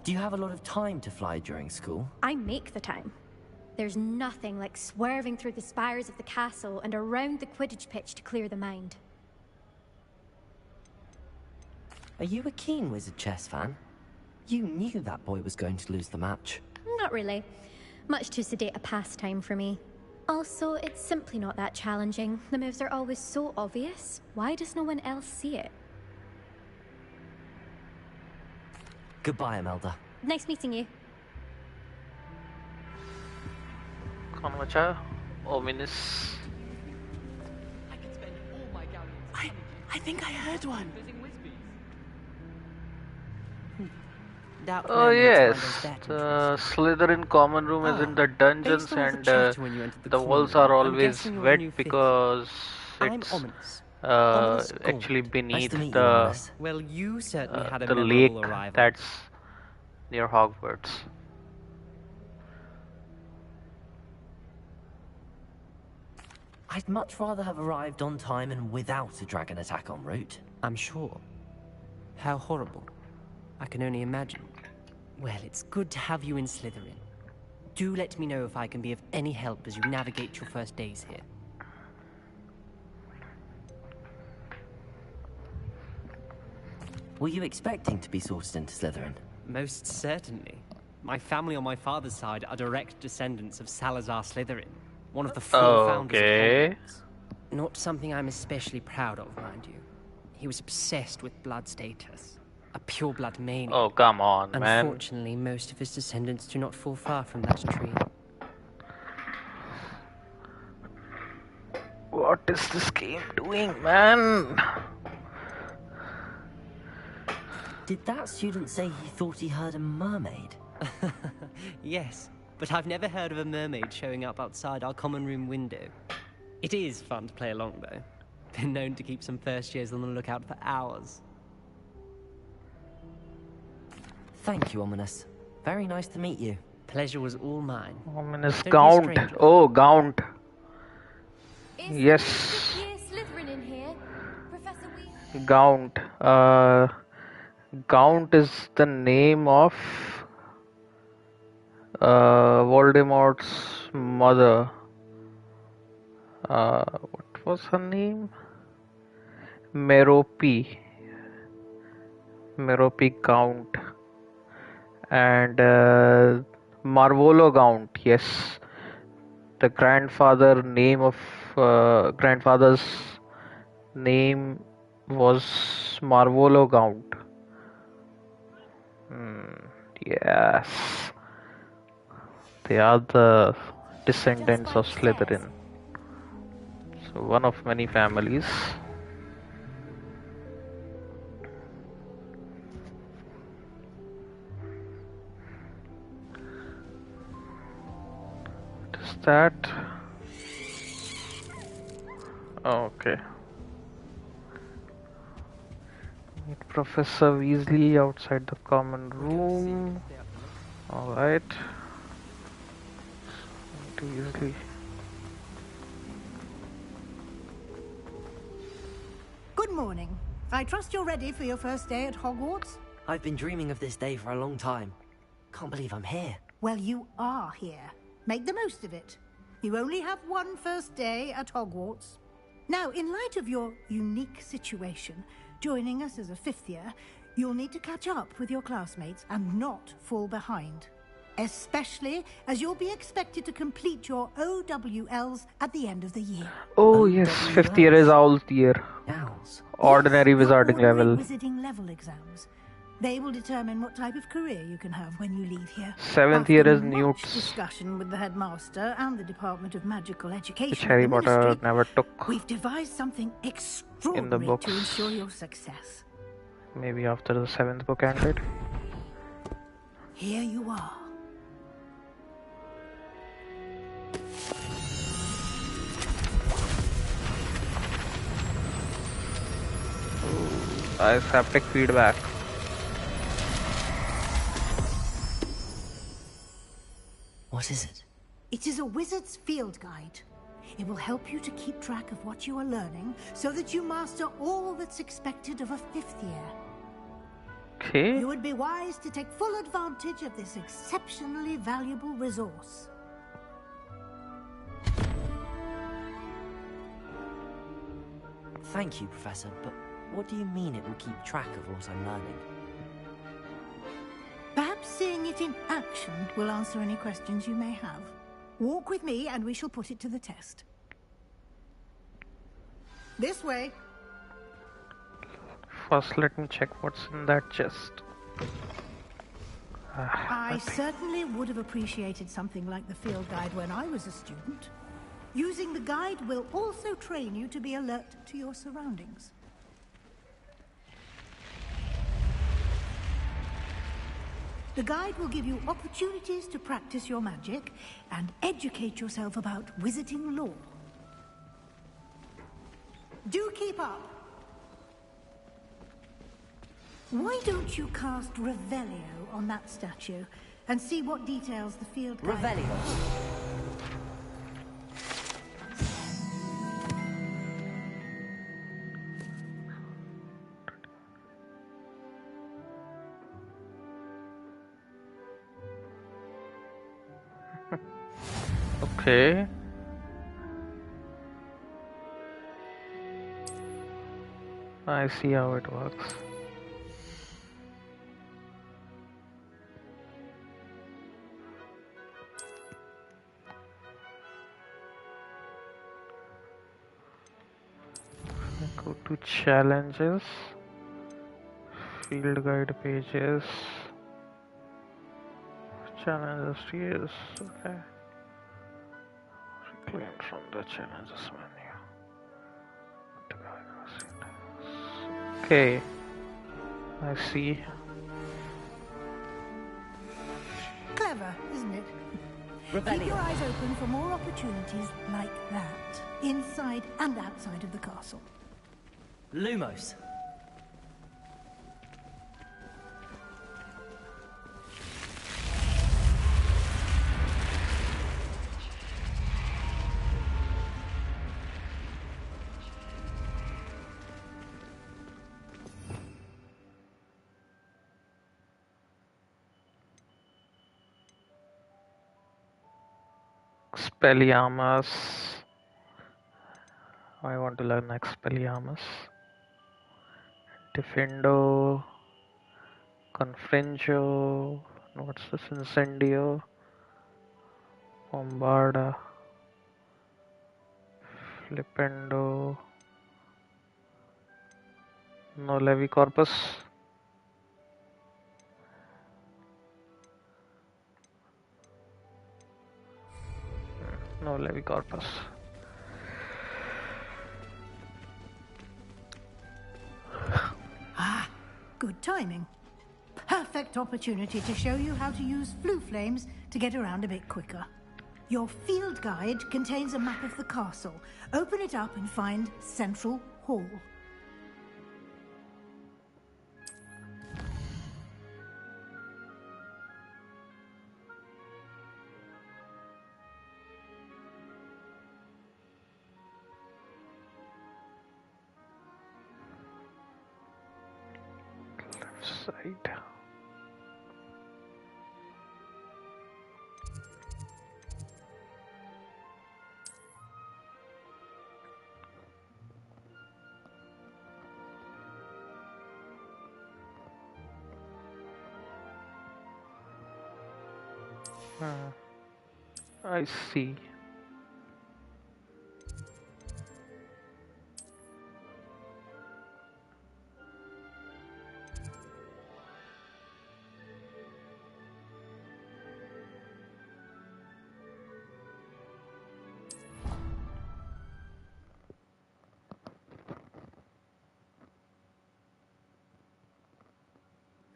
Do you have a lot of time to fly during school? I make the time. There's nothing like swerving through the spires of the castle and around the Quidditch pitch to clear the mind. Are you a keen Wizard chess fan? You knew that boy was going to lose the match. Not really. Much too sedate a pastime for me. Also, it's simply not that challenging. The moves are always so obvious. Why does no one else see it? Goodbye, Imelda. Nice meeting you. Konwacha, ominous. I think I heard one. Oh yes, the Slytherin common room is in the dungeons and the walls are always wet because it's actually beneath the Well, you certainly had a the memorable lake arrival. that's near Hogwarts. I'd much rather have arrived on time and without a dragon attack en route. I'm sure. How horrible. I can only imagine. Well, it's good to have you in Slytherin. Do let me know if I can be of any help as you navigate your first days here. Were you expecting to be sorted into Slytherin? Most certainly. My family on my father's side are direct descendants of Salazar Slytherin, one of the four founders of Hogwarts. Not something I'm especially proud of, mind you. He was obsessed with blood status. A pureblood maniac. Oh, come on, man. Unfortunately, most of his descendants do not fall far from that tree. What is this game doing, man? Did that student say he thought he heard a mermaid? Yes, but I've never heard of a mermaid showing up outside our common room window. It is fun to play along, though. Been known to keep some first years on the lookout for hours. Thank you, Ominous. Very nice to meet you. Pleasure was all mine. Ominous Don't be a Gaunt. stranger. Oh, Gaunt. Is Yes, Slytherin in here? Professor Weasley? Gaunt. Gaunt is the name of Voldemort's mother. What was her name? Merope. Merope Gaunt. And Marvolo Gaunt, yes. The grandfather name of grandfather's name was Marvolo Gaunt. Yes, they are the descendants of Slytherin. So one of many families. What is that? Okay. Meet Professor Weasley outside the common room. Alright. Weasley. Good morning. I trust you're ready for your first day at Hogwarts? I've been dreaming of this day for a long time. Can't believe I'm here. Well, you are here. Make the most of it. You only have one first day at Hogwarts. Now, in light of your unique situation, joining us as a fifth year, you'll need to catch up with your classmates and not fall behind. Especially as you'll be expected to complete your OWLs at the end of the year. Oh yes, fifth year is Owl's year. Owls? Ordinary Yes, wizarding your level. Wizarding level exams. They will determine what type of career you can have when you leave here. Seventh year is After Newt's, much discussion with the headmaster and the Department of Magical Education, which Harry Potter never took we've devised something in the extraordinary books. to ensure your success. Maybe after the 7th book ended. Here you are. Nice haptic feedback. What is it? It is a wizard's field guide. It will help you to keep track of what you are learning so that you master all that's expected of a fifth year. Okay. You would be wise to take full advantage of this exceptionally valuable resource. Thank you, Professor, but what do you mean it will keep track of what I'm learning? Perhaps seeing it in action will answer any questions you may have. Walk with me and we shall put it to the test. This way. First, let me check what's in that chest. I certainly would have appreciated something like the field guide when I was a student. Using the guide will also train you to be alert to your surroundings. The guide will give you opportunities to practice your magic and educate yourself about wizarding lore. Do keep up! Why don't you cast Revelio on that statue and see what details the field guide... Revelio! Okay. I see how it works. Go to challenges, field guide pages, challenges tiers. Okay. Reclaim from the challenges menu. Okay, I see. Clever, isn't it? Revelio. Keep your eyes open for more opportunities like that, inside and outside of the castle. Lumos. Expelliarmus. I want to learn Expelliarmus. Defendo. Confringo. What's this? Incendio. Bombarda. Flipendo. No Levi Corpus. No Levi Corpus. Ah, good timing. Perfect opportunity to show you how to use flue flames to get around a bit quicker. Your field guide contains a map of the castle. Open it up and find Central Hall. Side. I see.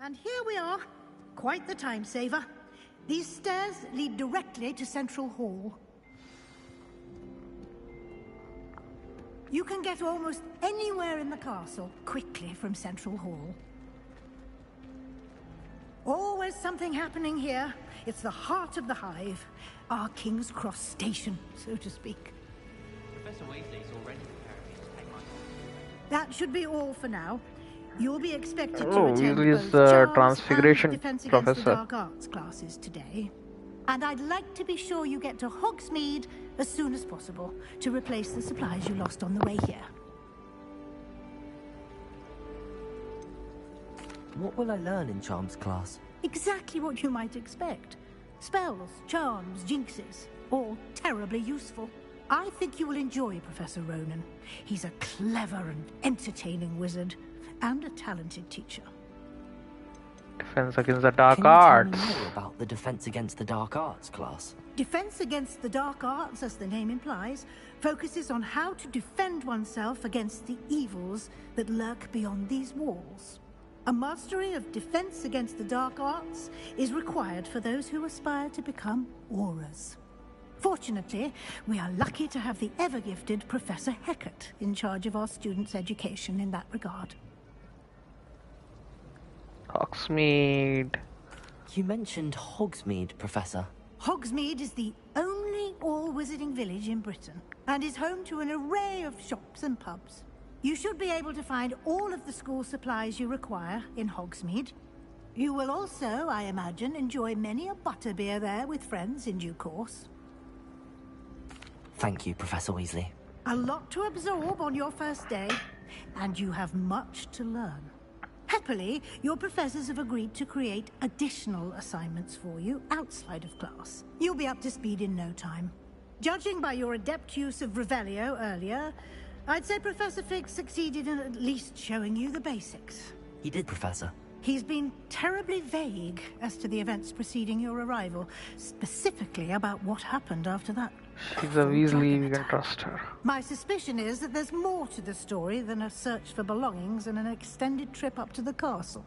And here we are. Quite the time saver. These stairs lead directly to Central Hall. You can get almost anywhere in the castle quickly from Central Hall. Always something happening here. It's the heart of the Hive. Our King's Cross station, so to speak. Professor Weasley's already preparing me to take my... That should be all for now. You'll be expected to Oh, attend Weasley's both Charms Transfiguration and Defense Against Professor. the Dark Arts classes today. And I'd like to be sure you get to Hogsmeade as soon as possible to replace the supplies you lost on the way here. What will I learn in Charms class? Exactly what you might expect. Spells, charms, jinxes, all terribly useful. I think you will enjoy Professor Ronan. He's a clever and entertaining wizard, and a talented teacher. Defense Against the Dark Can Arts. you tell me more about the Defense Against the Dark Arts class? Defense Against the Dark Arts, as the name implies, focuses on how to defend oneself against the evils that lurk beyond these walls. A mastery of Defense Against the Dark Arts is required for those who aspire to become Aurors. Fortunately, we are lucky to have the ever-gifted Professor Hecat in charge of our students' education in that regard. Hogsmeade. You mentioned Hogsmeade, Professor. Hogsmeade is the only all-wizarding village in Britain, and is home to an array of shops and pubs. You should be able to find all of the school supplies you require in Hogsmeade. You will also, I imagine, enjoy many a butterbeer there with friends in due course. Thank you, Professor Weasley. A lot to absorb on your first day, and you have much to learn. Happily, your professors have agreed to create additional assignments for you outside of class. You'll be up to speed in no time. Judging by your adept use of Revelio earlier, I'd say Professor Fig succeeded in at least showing you the basics. He did, Professor. He's been terribly vague as to the events preceding your arrival, specifically about what happened after that. She's a Weasley, we can trust her. My suspicion is that there's more to the story than a search for belongings and an extended trip up to the castle.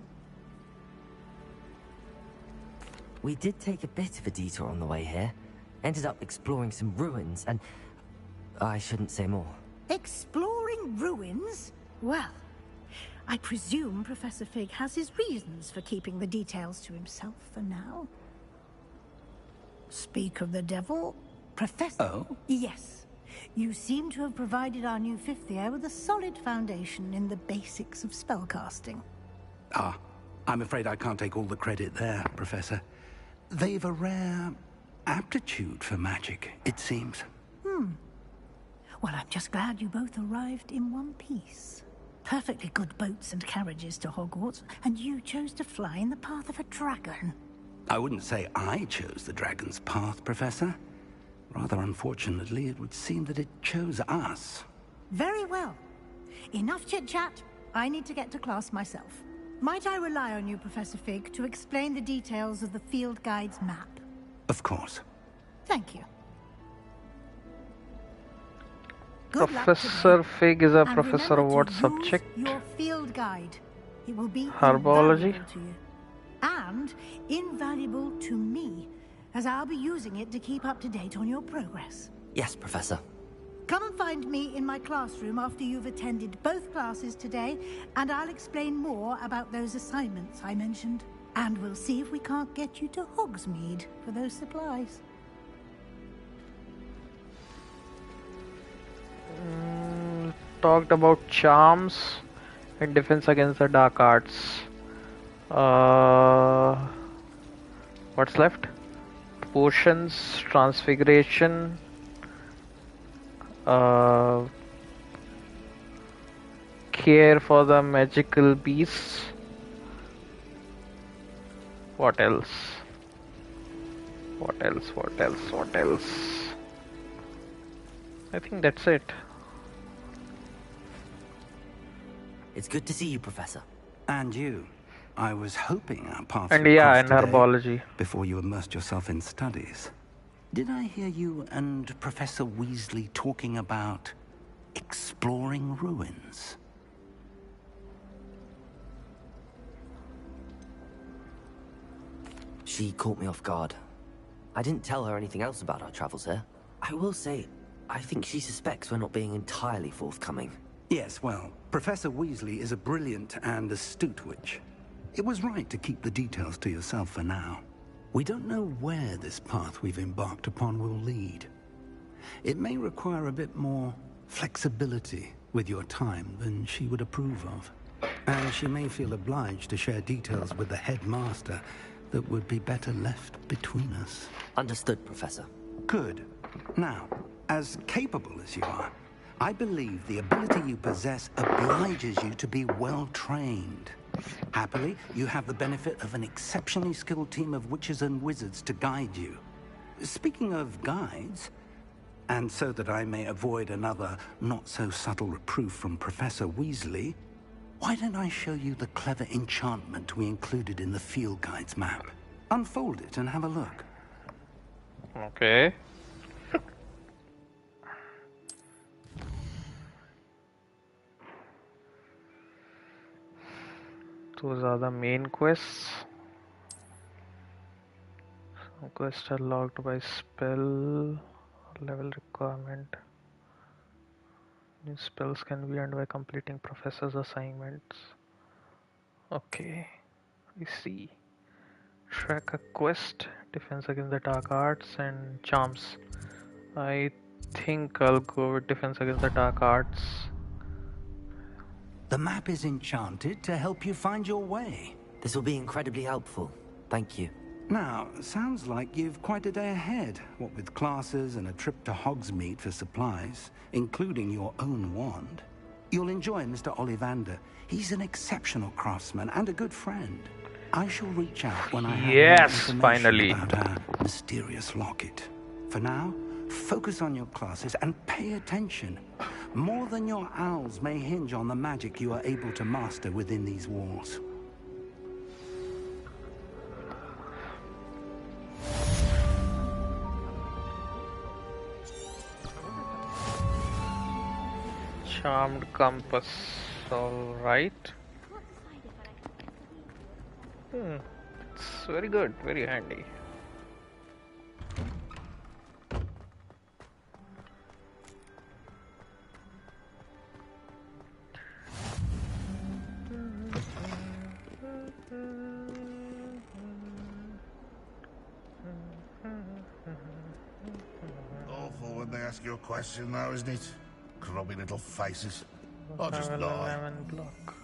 We did take a bit of a detour on the way here. Ended up exploring some ruins and... I shouldn't say more. Exploring ruins? Well, I presume Professor Fig has his reasons for keeping the details to himself for now. Speak of the devil, Professor... Oh? Yes. You seem to have provided our new fifth year with a solid foundation in the basics of spellcasting. Ah, I'm afraid I can't take all the credit there, Professor. They've a rare aptitude for magic, it seems. Well, I'm just glad you both arrived in one piece. Perfectly good boats and carriages to Hogwarts, and you chose to fly in the path of a dragon. I wouldn't say I chose the dragon's path, Professor. Rather unfortunately, it would seem that it chose us. Very well. Enough chit-chat. I need to get to class myself. Might I rely on you, Professor Fig, to explain the details of the field guide's map? Of course. Thank you. Professor Fig is a professor of what subject? Your field guide. It will be Herbology. invaluable to you. And invaluable to me, as I'll be using it to keep up to date on your progress. Yes, Professor. Come and find me in my classroom after you've attended both classes today, and I'll explain more about those assignments I mentioned. And we'll see if we can't get you to Hogsmeade for those supplies. Talked about charms and defense against the dark arts. What's left? Potions, transfiguration, care for the magical beasts. What else? What else? What else? What else? I think that's it. It's good to see you, Professor. And you. I was hoping our paths And would yeah, cross in today herbology. before you immersed yourself in studies. Did I hear you and Professor Weasley talking about exploring ruins? She caught me off guard. I didn't tell her anything else about our travels here. I will say, I think she suspects we're not being entirely forthcoming. Yes, well, Professor Weasley is a brilliant and astute witch. It was right to keep the details to yourself for now. We don't know where this path we've embarked upon will lead. It may require a bit more flexibility with your time than she would approve of. And she may feel obliged to share details with the headmaster that would be better left between us. Understood, Professor. Good. Now, as capable as you are, I believe the ability you possess obliges you to be well-trained. Happily, you have the benefit of an exceptionally skilled team of witches and wizards to guide you. Speaking of guides, and so that I may avoid another not-so-subtle reproof from Professor Weasley, why don't I show you the clever enchantment we included in the field guide's map? Unfold it and have a look. Okay. Those are the main quests. Some quests are logged by spell level requirement. New spells can be earned by completing professor's assignments. Okay, I see. Track a quest, defense against the dark arts, and charms. I think I'll go with defense against the dark arts. The map is enchanted to help you find your way. This will be incredibly helpful. Thank you. Now, sounds like you've quite a day ahead, what with classes and a trip to Hogsmeade for supplies, including your own wand. You'll enjoy Mr. Ollivander. He's an exceptional craftsman and a good friend. I shall reach out when I have more information finally. about our mysterious locket. For now, focus on your classes and pay attention. More than your owls may hinge on the magic you are able to master within these walls. Charmed compass, alright. It's very good, very handy. Awful when they ask you a question now, isn't it? Grubby little faces. I'll just Level lie. 11 block.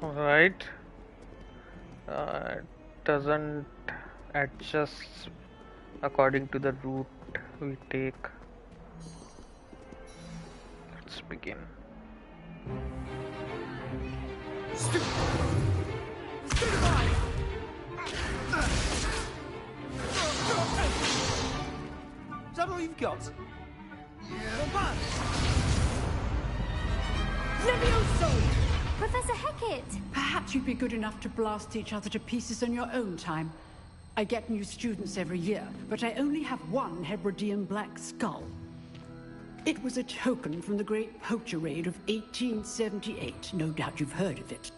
Alright. Doesn't adjust according to the route we take. Let's begin. Is that all you've got? Yeah. Levioso! Professor Hecat! Perhaps you'd be good enough to blast each other to pieces on your own time. I get new students every year, but I only have one Hebridean black skull. It was a token from the Great Poacher Raid of 1878. No doubt you've heard of it.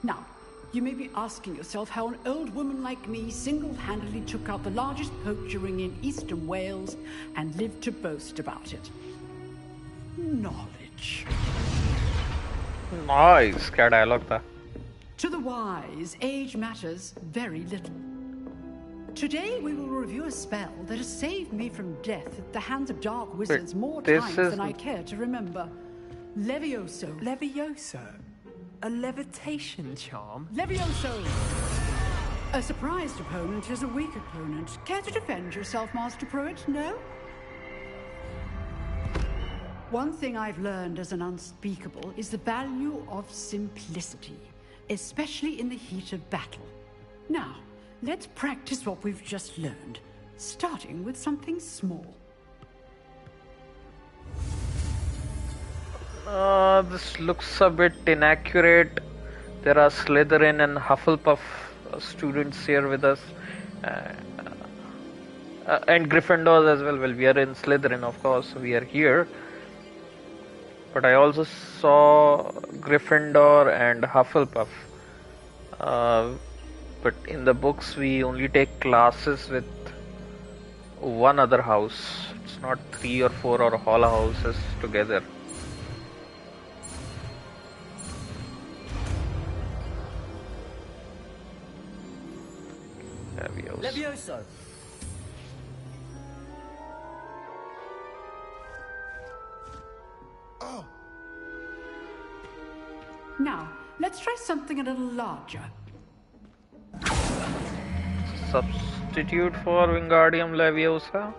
Now, you may be asking yourself how an old woman like me single-handedly took out the largest poacher ring in eastern Wales and lived to boast about it. Knowledge. Nice, क्या dialogue था? To the wise, age matters very little. Today we will review a spell that has saved me from death at the hands of dark wizards more times than I care to remember. Levioso. Levioso? A levitation charm? Levioso! A surprised opponent is a weak opponent. Care to defend yourself, Master Pruitt? No? One thing I've learned as an unspeakable is the value of simplicity, especially in the heat of battle. Now, let's practice what we've just learned, starting with something small. This looks a bit inaccurate. There are Slytherin and Hufflepuff students here with us. And Gryffindors as well. Well, we are in Slytherin, of course. We are here. But I also saw Gryffindor and Hufflepuff. But in the books, we only take classes with one other house. It's not 3 or 4 or all houses together. Levioso! Oh! Now, let's try something a little larger. Substitute for Wingardium Leviosa.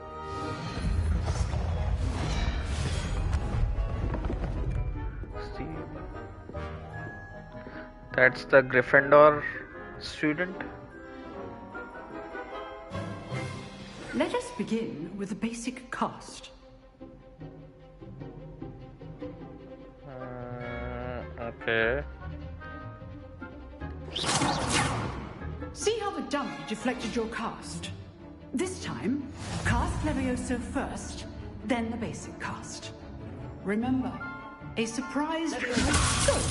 That's the Gryffindor student. Let us begin with the basic cast. Okay. See how the dummy deflected your cast? This time, cast Levioso first, then the basic cast. Remember, a surprise... Good!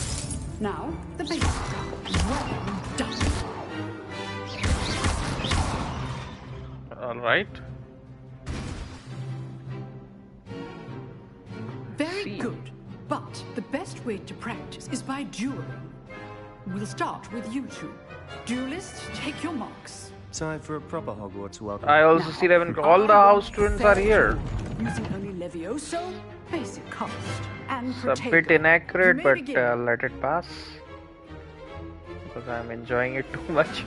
Now, the basic cast. Well done! Alright. Very good. But the best way to practice is by dueling. We'll start with you two. Duelists, take your marks. Time for a proper Hogwarts welcome. I also see that all the house students are here. Using only Levioso, basic cast, and it's a bit inaccurate, but let it pass. Because I'm enjoying it too much.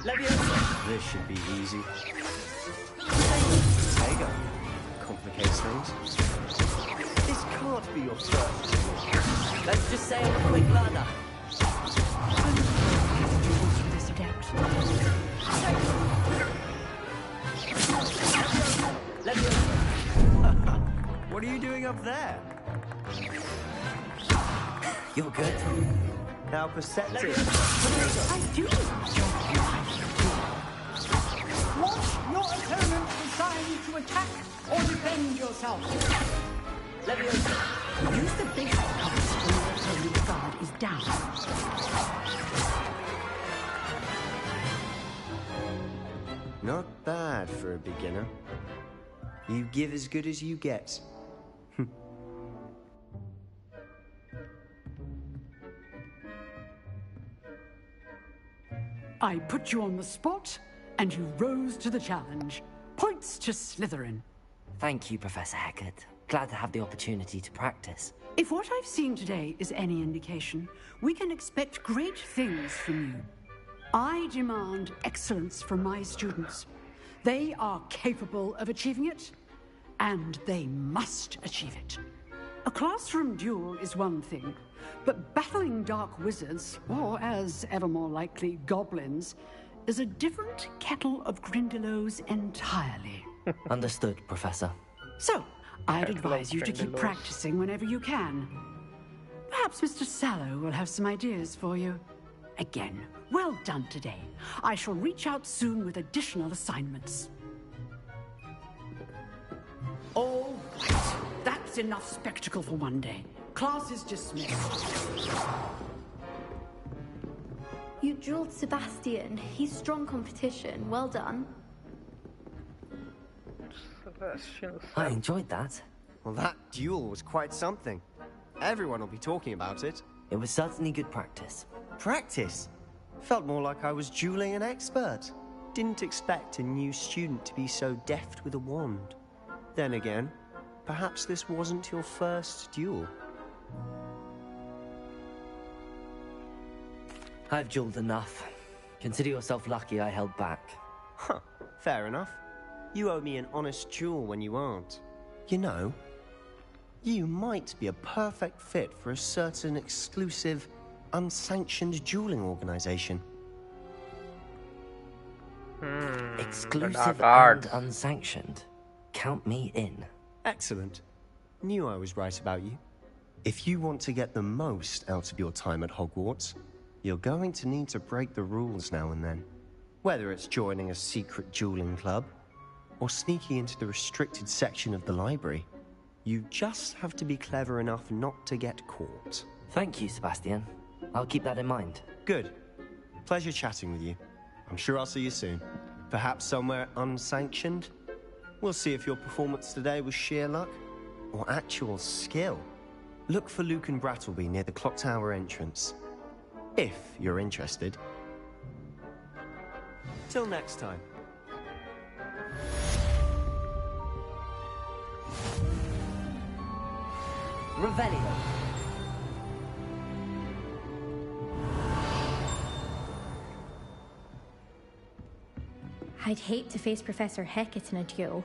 This should be easy. There you go. Complicates things. This can't be your first. Let's just say I'm a quick learner. This adept. What are you doing up there? You're good. How perceptive. I do. Watch your opponent decide to attack or defend yourself. Use the basic cast when your opponent's guard is down. Not bad for a beginner. You give as good as you get. I put you on the spot, and you rose to the challenge. Points to Slytherin. Thank you, Professor Hecat. Glad to have the opportunity to practice. If what I've seen today is any indication, we can expect great things from you. I demand excellence from my students. They are capable of achieving it, and they must achieve it. A classroom duel is one thing, but battling dark wizards, or as ever more likely, goblins, is a different kettle of Grindylows entirely. Understood, Professor. So, I'd advise you to keep practicing whenever you can. Perhaps Mr. Sallow will have some ideas for you. Again, well done today. I shall reach out soon with additional assignments. All right. That's enough spectacle for one day. Class is dismissed. You drilled Sebastian. He's strong competition. Well done. I enjoyed that. Well, that duel was quite something. Everyone will be talking about it. It was certainly good practice. Practice? Felt more like I was dueling an expert. Didn't expect a new student to be so deft with a wand. Then again, perhaps this wasn't your first duel. I've dueled enough. Consider yourself lucky I held back. Huh, fair enough. You owe me an honest duel when you aren't. You know, you might be a perfect fit for a certain exclusive, unsanctioned dueling organization. Exclusive and unsanctioned. Count me in. Excellent. Knew I was right about you. If you want to get the most out of your time at Hogwarts, you're going to need to break the rules now and then. Whether it's joining a secret dueling club, or sneaking into the restricted section of the library, you just have to be clever enough not to get caught. Thank you, Sebastian. I'll keep that in mind. Good. Pleasure chatting with you. I'm sure I'll see you soon. Perhaps somewhere unsanctioned? We'll see if your performance today was sheer luck, or actual skill. Look for Luke and Brattleby near the clock tower entrance. If you're interested. Till next time. Revelio. I'd hate to face Professor Hecat in a duel.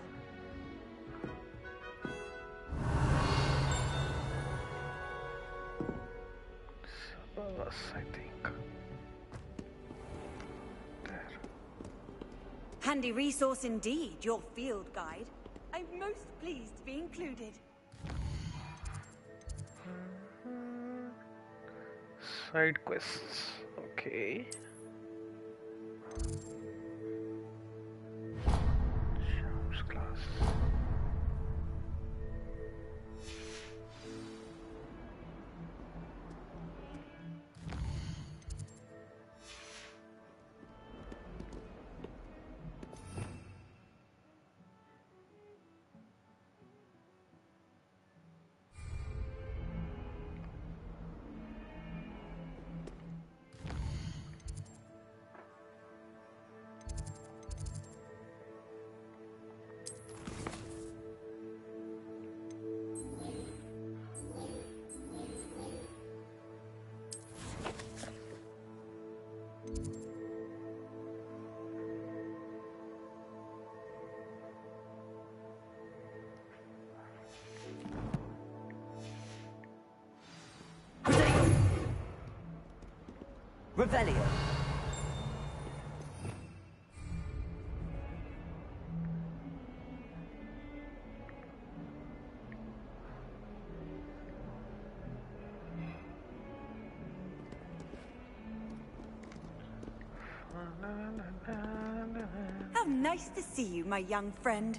I think. There. Handy resource indeed, your field guide. I'm most pleased to be included. Side quests. Okay. Charms class. Revelio. How nice to see you, my young friend.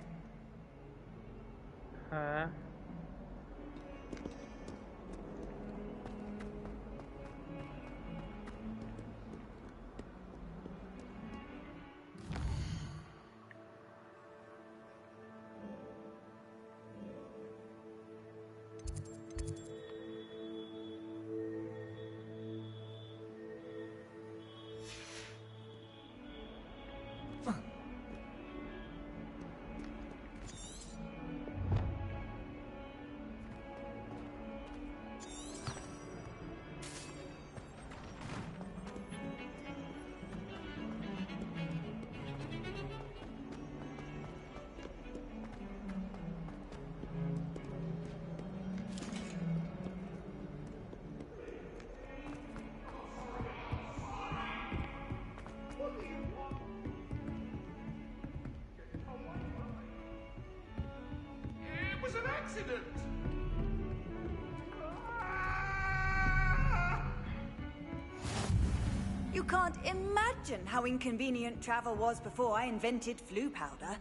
You can't imagine how inconvenient travel was before I invented flu powder.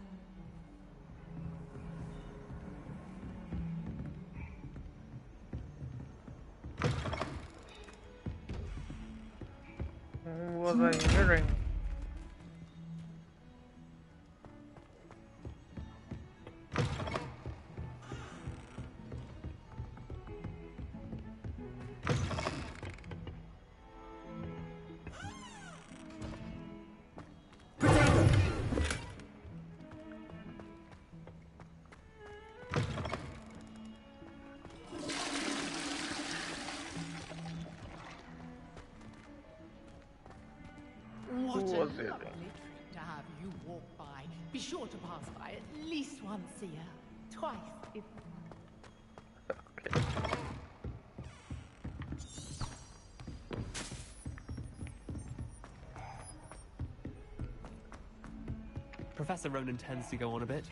What was I hearing? What Who a was lovely it? treat to have you walk by. Be sure to pass by at least once a year. Twice, if... Professor Ronan tends to go on a bit.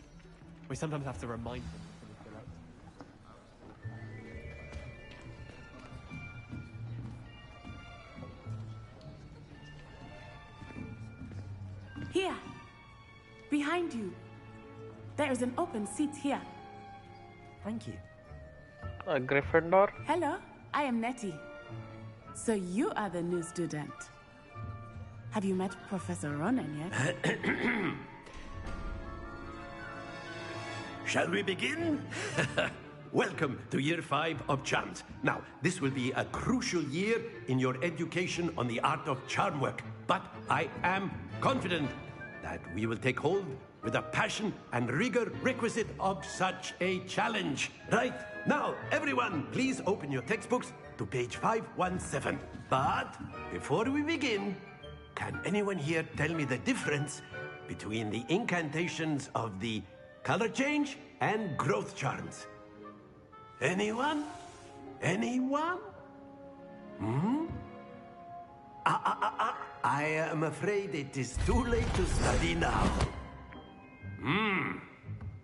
We sometimes have to remind him. Here. Behind you. There is an open seat here. Thank you. A Gryffindor? Hello, I am Nettie. So you are the new student. Have you met Professor Ronan yet? Shall we begin? Welcome to Year 5 of Charms. Now, this will be a crucial year in your education on the art of charm work. But I am confident that we will take hold with the passion and rigor requisite of such a challenge. Right, now, everyone, please open your textbooks to page 517. But before we begin, can anyone here tell me the difference between the incantations of the color change and growth charms? Anyone? Anyone? Hmm? I am afraid it is too late to study now.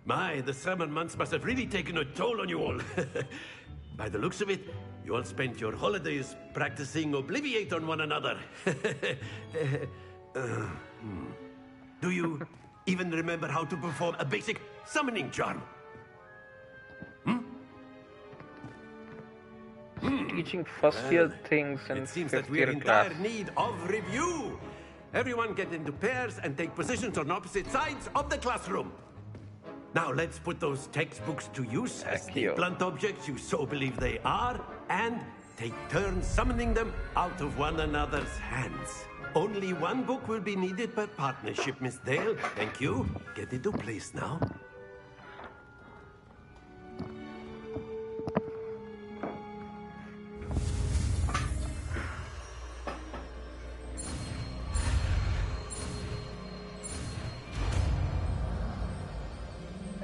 My, the summer months must have really taken a toll on you all. By the looks of it, you all spent your holidays practicing Obliviate on one another. Do you even remember how to perform a basic summoning charm? Teaching first year things in It seems fifth that we are year in class. dire need of review. Everyone get into pairs and take positions on opposite sides of the classroom. Now let's put those textbooks to use as the blunt objects you so believe they are, and take turns summoning them out of one another's hands. Only one book will be needed per partnership, Miss Dale. Thank you. Get into place now.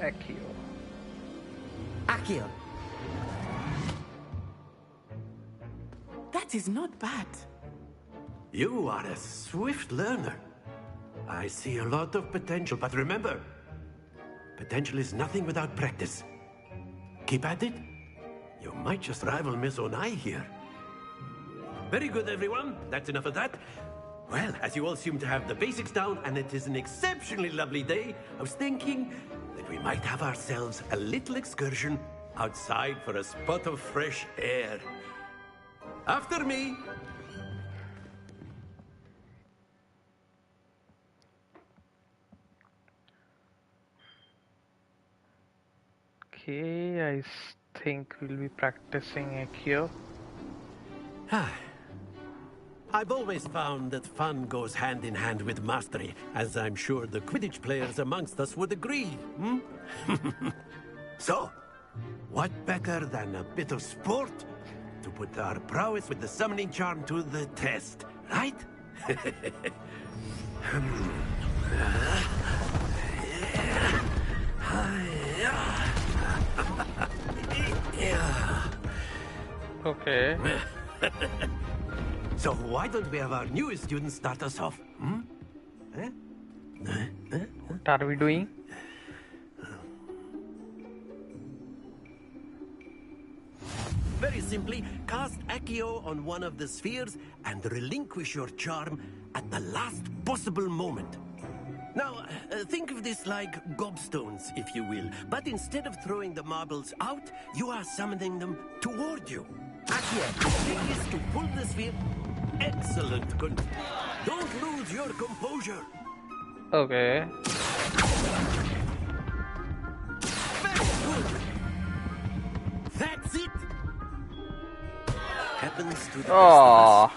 Accio. Accio. That is not bad. You are a swift learner. I see a lot of potential, but remember, potential is nothing without practice. Keep at it. You might just rival Miss Onai here. Very good, everyone. That's enough of that. Well, as you all seem to have the basics down, and it is an exceptionally lovely day, I was thinking that we might have ourselves a little excursion outside for a spot of fresh air. After me. Okay, I think we'll be practicing Accio. I've always found that fun goes hand in hand with mastery, as I'm sure the Quidditch players amongst us would agree, So, what better than a bit of sport to put our prowess with the summoning charm to the test, right? Okay. So why don't we have our newest student start us off? What are we doing? Very simply cast Accio on one of the spheres and relinquish your charm at the last possible moment. Now, think of this like gobstones, if you will, but instead of throwing the marbles out, you are summoning them toward you. Accio, the trick is to pull the sphere. Excellent. Don't lose your composure. Okay. Very good. That's it. Happens to the best of us.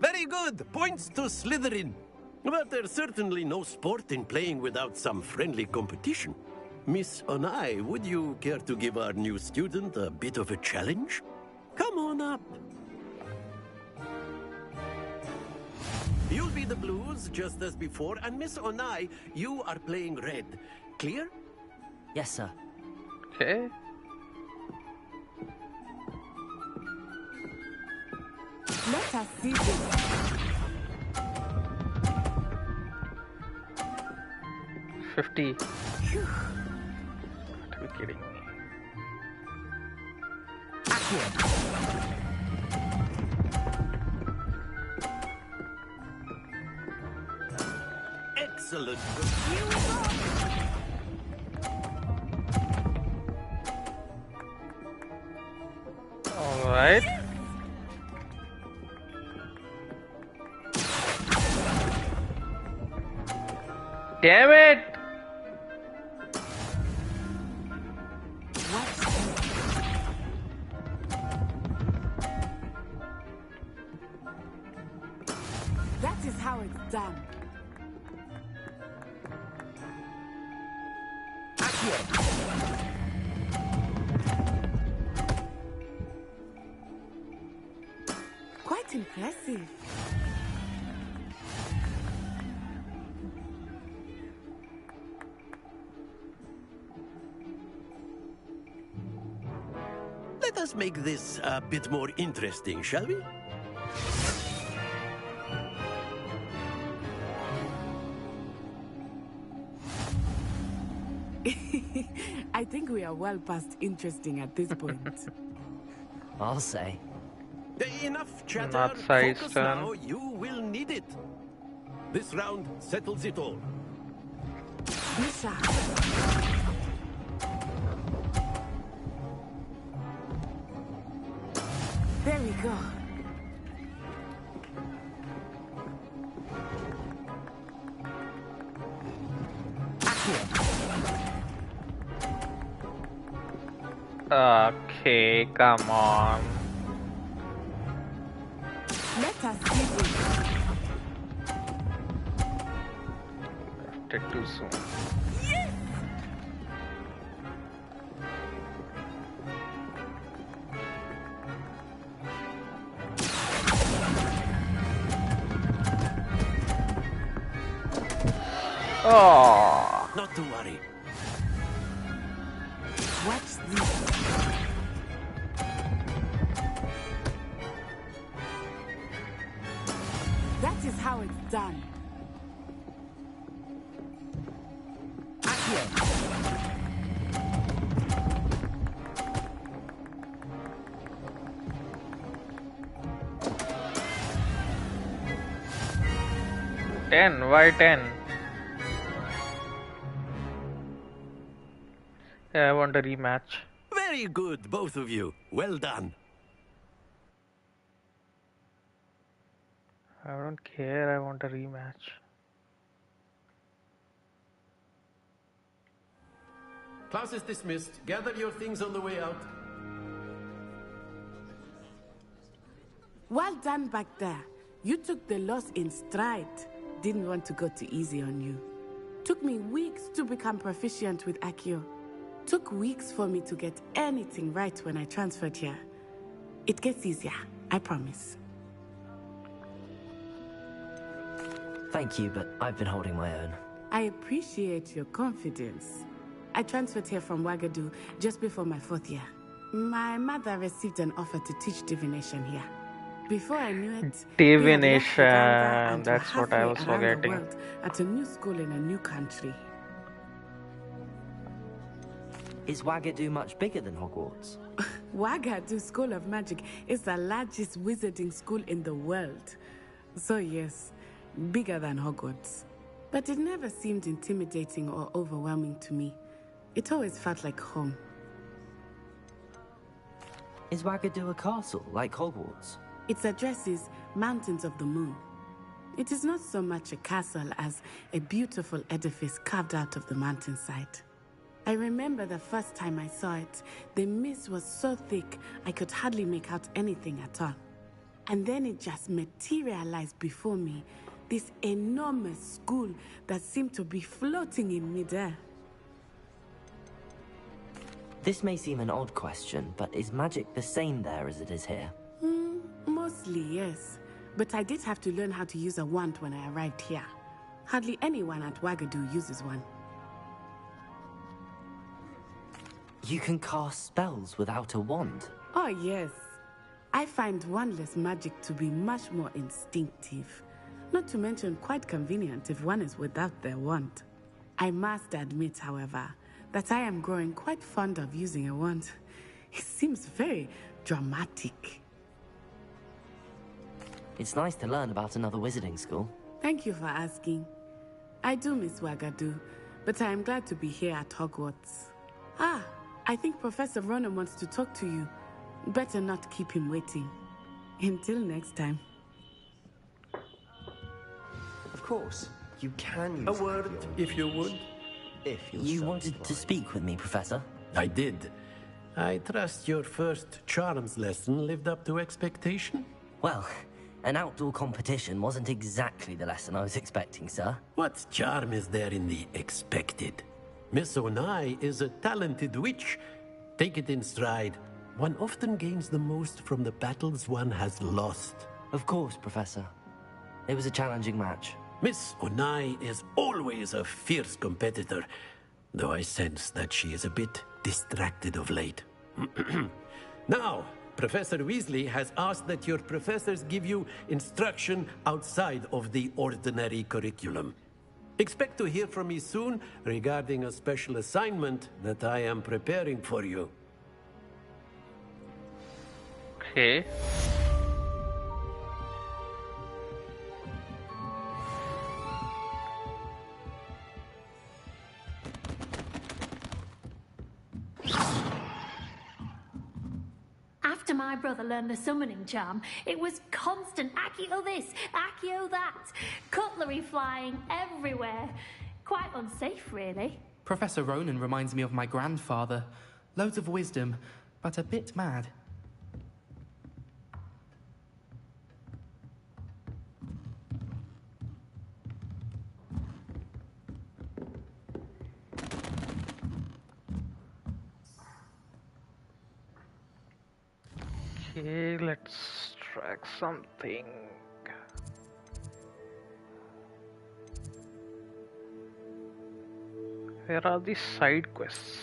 Very good. Points to Slytherin. But there's certainly no sport in playing without some friendly competition. Miss Onai, would you care to give our new student a bit of a challenge? Come on up. You'll be the blues, just as before, and Miss Onai, you are playing red. Clear? Yes, sir. Okay. Let us see this. 50. Are you kidding me? Excellent. All right. Damn it! That is how it's done. Quite impressive. Let us make this a bit more interesting, shall we? I think we are well past interesting at this point. I'll say. Enough chatter. Not size Focus turn. now. You will need it. This round settles it all. Misha. There we go. Okay, come on. Let us see this. Left it too soon. Yes! Oh. Not to worry. Watch this. That is how it's done. Ten. Why 10? Yeah, I want a rematch. Very good, both of you. Well done. I don't care. I want a rematch. Class is dismissed. Gather your things on the way out. Well done back there. You took the loss in stride. Didn't want to go too easy on you. Took me weeks to become proficient with Accio. Took weeks for me to get anything right when I transferred here. It gets easier, I promise. Thank you, but I've been holding my own. I appreciate your confidence. I transferred here from Wagadu just before my 4th year. My mother received an offer to teach divination here. Before I knew it, Divination, that's what I was forgetting. At a new school in a new country. Is Wagadu much bigger than Hogwarts? Wagadu School of Magic is the largest wizarding school in the world. So yes, bigger than Hogwarts. But it never seemed intimidating or overwhelming to me. It always felt like home. Is Wagadu a castle, like Hogwarts? Its address is Mountains of the Moon. It is not so much a castle as a beautiful edifice carved out of the mountainside. I remember the first time I saw it, the mist was so thick I could hardly make out anything at all. And then it just materialized before me, this enormous school that seemed to be floating in midair. This may seem an odd question, but is magic the same there as it is here? Mostly, yes. But I did have to learn how to use a wand when I arrived here. Hardly anyone at Wagadu uses one. You can cast spells without a wand? Oh, yes. I find wandless magic to be much more instinctive. Not to mention quite convenient if one is without their wand. I must admit, however, that I am growing quite fond of using a wand. It seems very dramatic. It's nice to learn about another wizarding school. Thank you for asking. I do miss Wagadu, but I am glad to be here at Hogwarts. I think Professor Ronan wants to talk to you. Better not keep him waiting. Until next time. Of course, you can use a word, if you would. If you wanted to speak with me, Professor? I did. I trust your first charms lesson lived up to expectation? Well, an outdoor competition wasn't exactly the lesson I was expecting, sir. What charm is there in the expected? Miss Onai is a talented witch. Take it in stride. One often gains the most from the battles one has lost. Of course, Professor. It was a challenging match. Miss Onai is always a fierce competitor, though I sense that she is a bit distracted of late. Now, Professor Weasley has asked that your professors give you instruction outside of the ordinary curriculum. Expect to hear from me soon regarding a special assignment that I am preparing for you. Okay. After my brother learned the summoning charm, it was constant Accio this, Accio that. Cutlery flying everywhere. Quite unsafe, really. Professor Ronan reminds me of my grandfather. Loads of wisdom, but a bit mad. Okay, let's track something. Where are the side quests?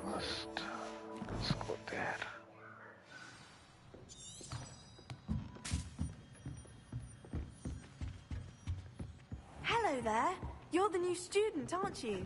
First, let's go there. Hello there. You're the new student, aren't you?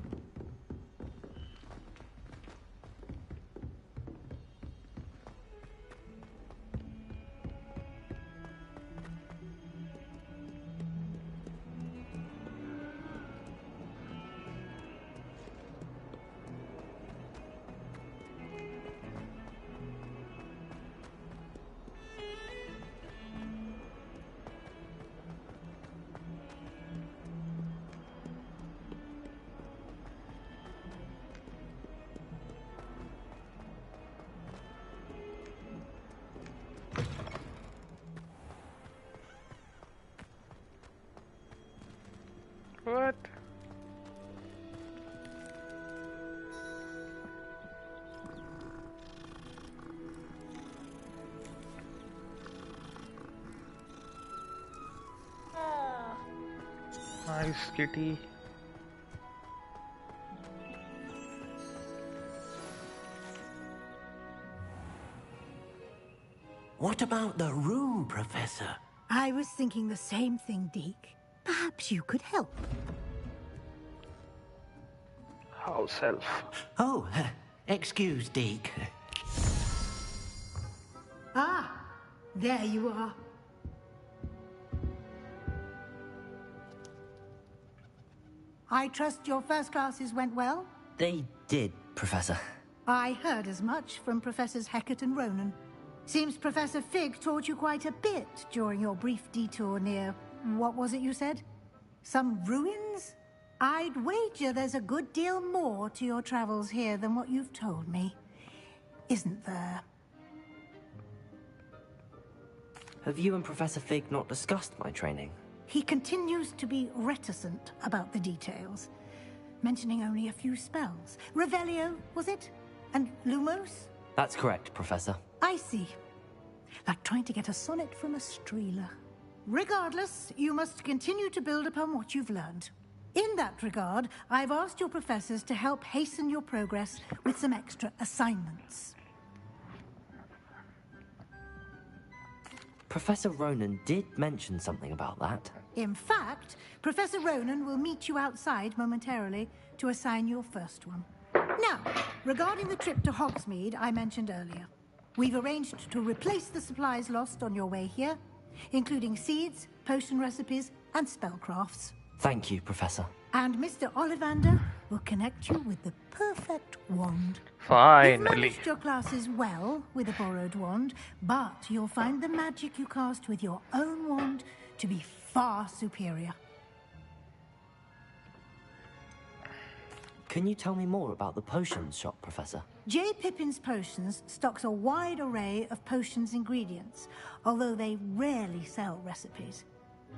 What? Nice kitty. What about the room, Professor? I was thinking the same thing, Deke. Perhaps you could help. House elf. Oh, excuse, Deke. Ah, there you are. I trust your first classes went well? They did, Professor. I heard as much from Professors Hecat and Ronan. Seems Professor Fig taught you quite a bit during your brief detour near... what was it you said? Some ruins? I'd wager there's a good deal more to your travels here than what you've told me. Isn't there? Have you and Professor Fig not discussed my training? He continues to be reticent about the details, mentioning only a few spells. Revelio, was it? And Lumos? That's correct, Professor. I see. Like trying to get a sonnet from a streeler. Regardless, you must continue to build upon what you've learned. In that regard, I've asked your professors to help hasten your progress with some extra assignments. Professor Ronan did mention something about that. In fact, Professor Ronan will meet you outside momentarily to assign your first one. Now, regarding the trip to Hogsmeade I mentioned earlier, we've arranged to replace the supplies lost on your way here, including seeds, potion recipes, and spellcrafts. Thank you, Professor. And Mr. Ollivander will connect you with the perfect wand. Finally. You've managed your classes well with a borrowed wand, but you'll find the magic you cast with your own wand to be far superior. Can you tell me more about the potions shop, Professor? J. Pippin's Potions stocks a wide array of potions ingredients, although they rarely sell recipes.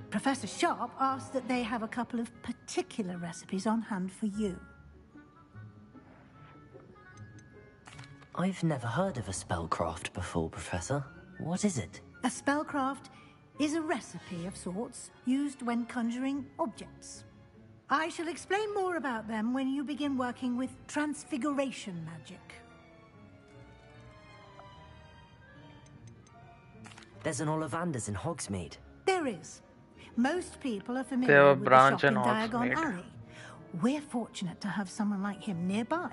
Professor Sharp asked that they have a couple of particular recipes on hand for you. I've never heard of a spellcraft before, Professor. What is it? A spellcraft is a recipe of sorts used when conjuring objects. I shall explain more about them when you begin working with transfiguration magic. There's an Ollivander's in Hogsmeade. There is. Most people are They familiar have a with the branch shop in in Diagon Hogsmeade. Alley. We're fortunate to have someone like him nearby.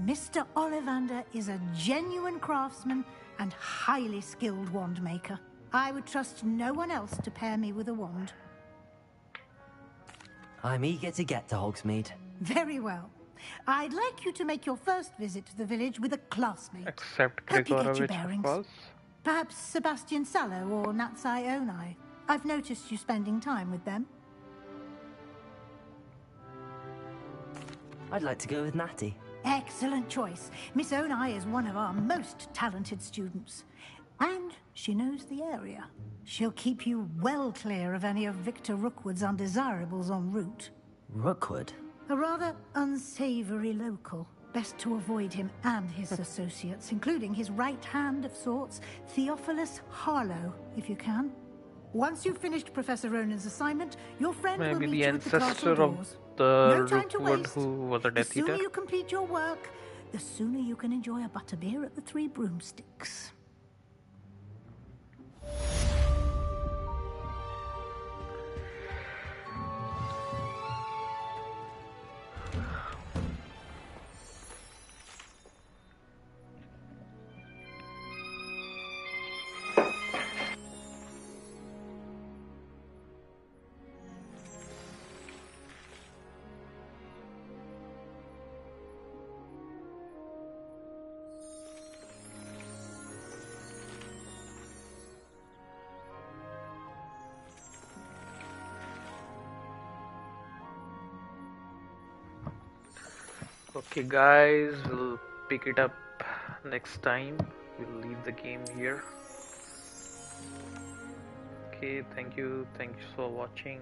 Mr. Ollivander is a genuine craftsman and highly skilled wand maker. I would trust no one else to pair me with a wand. I'm eager to get to Hogsmeade. Very well. I'd like you to make your first visit to the village with a classmate. Except Help you get your Grigorovich, of bearings. course. Perhaps Sebastian Sallow or Natsai Onai. I've noticed you spending time with them. I'd like to go with Natty. Excellent choice. Miss Onai is one of our most talented students. And she knows the area. She'll keep you well clear of any of Victor Rookwood's undesirables en route. Rookwood? A rather unsavory local. Best to avoid him and his associates, including his right hand of sorts, Theophilus Harlow, if you can. Once you've finished Professor Ronan's assignment, your friend will Maybe meet the you at the ancestor castle of doors. the No time to Rookwood waste. who was a The Death sooner Eater. you complete your work, the sooner you can enjoy a butterbeer at the Three Broomsticks. Okay guys, we'll pick it up next time. We'll leave the game here. Okay, thank you for watching.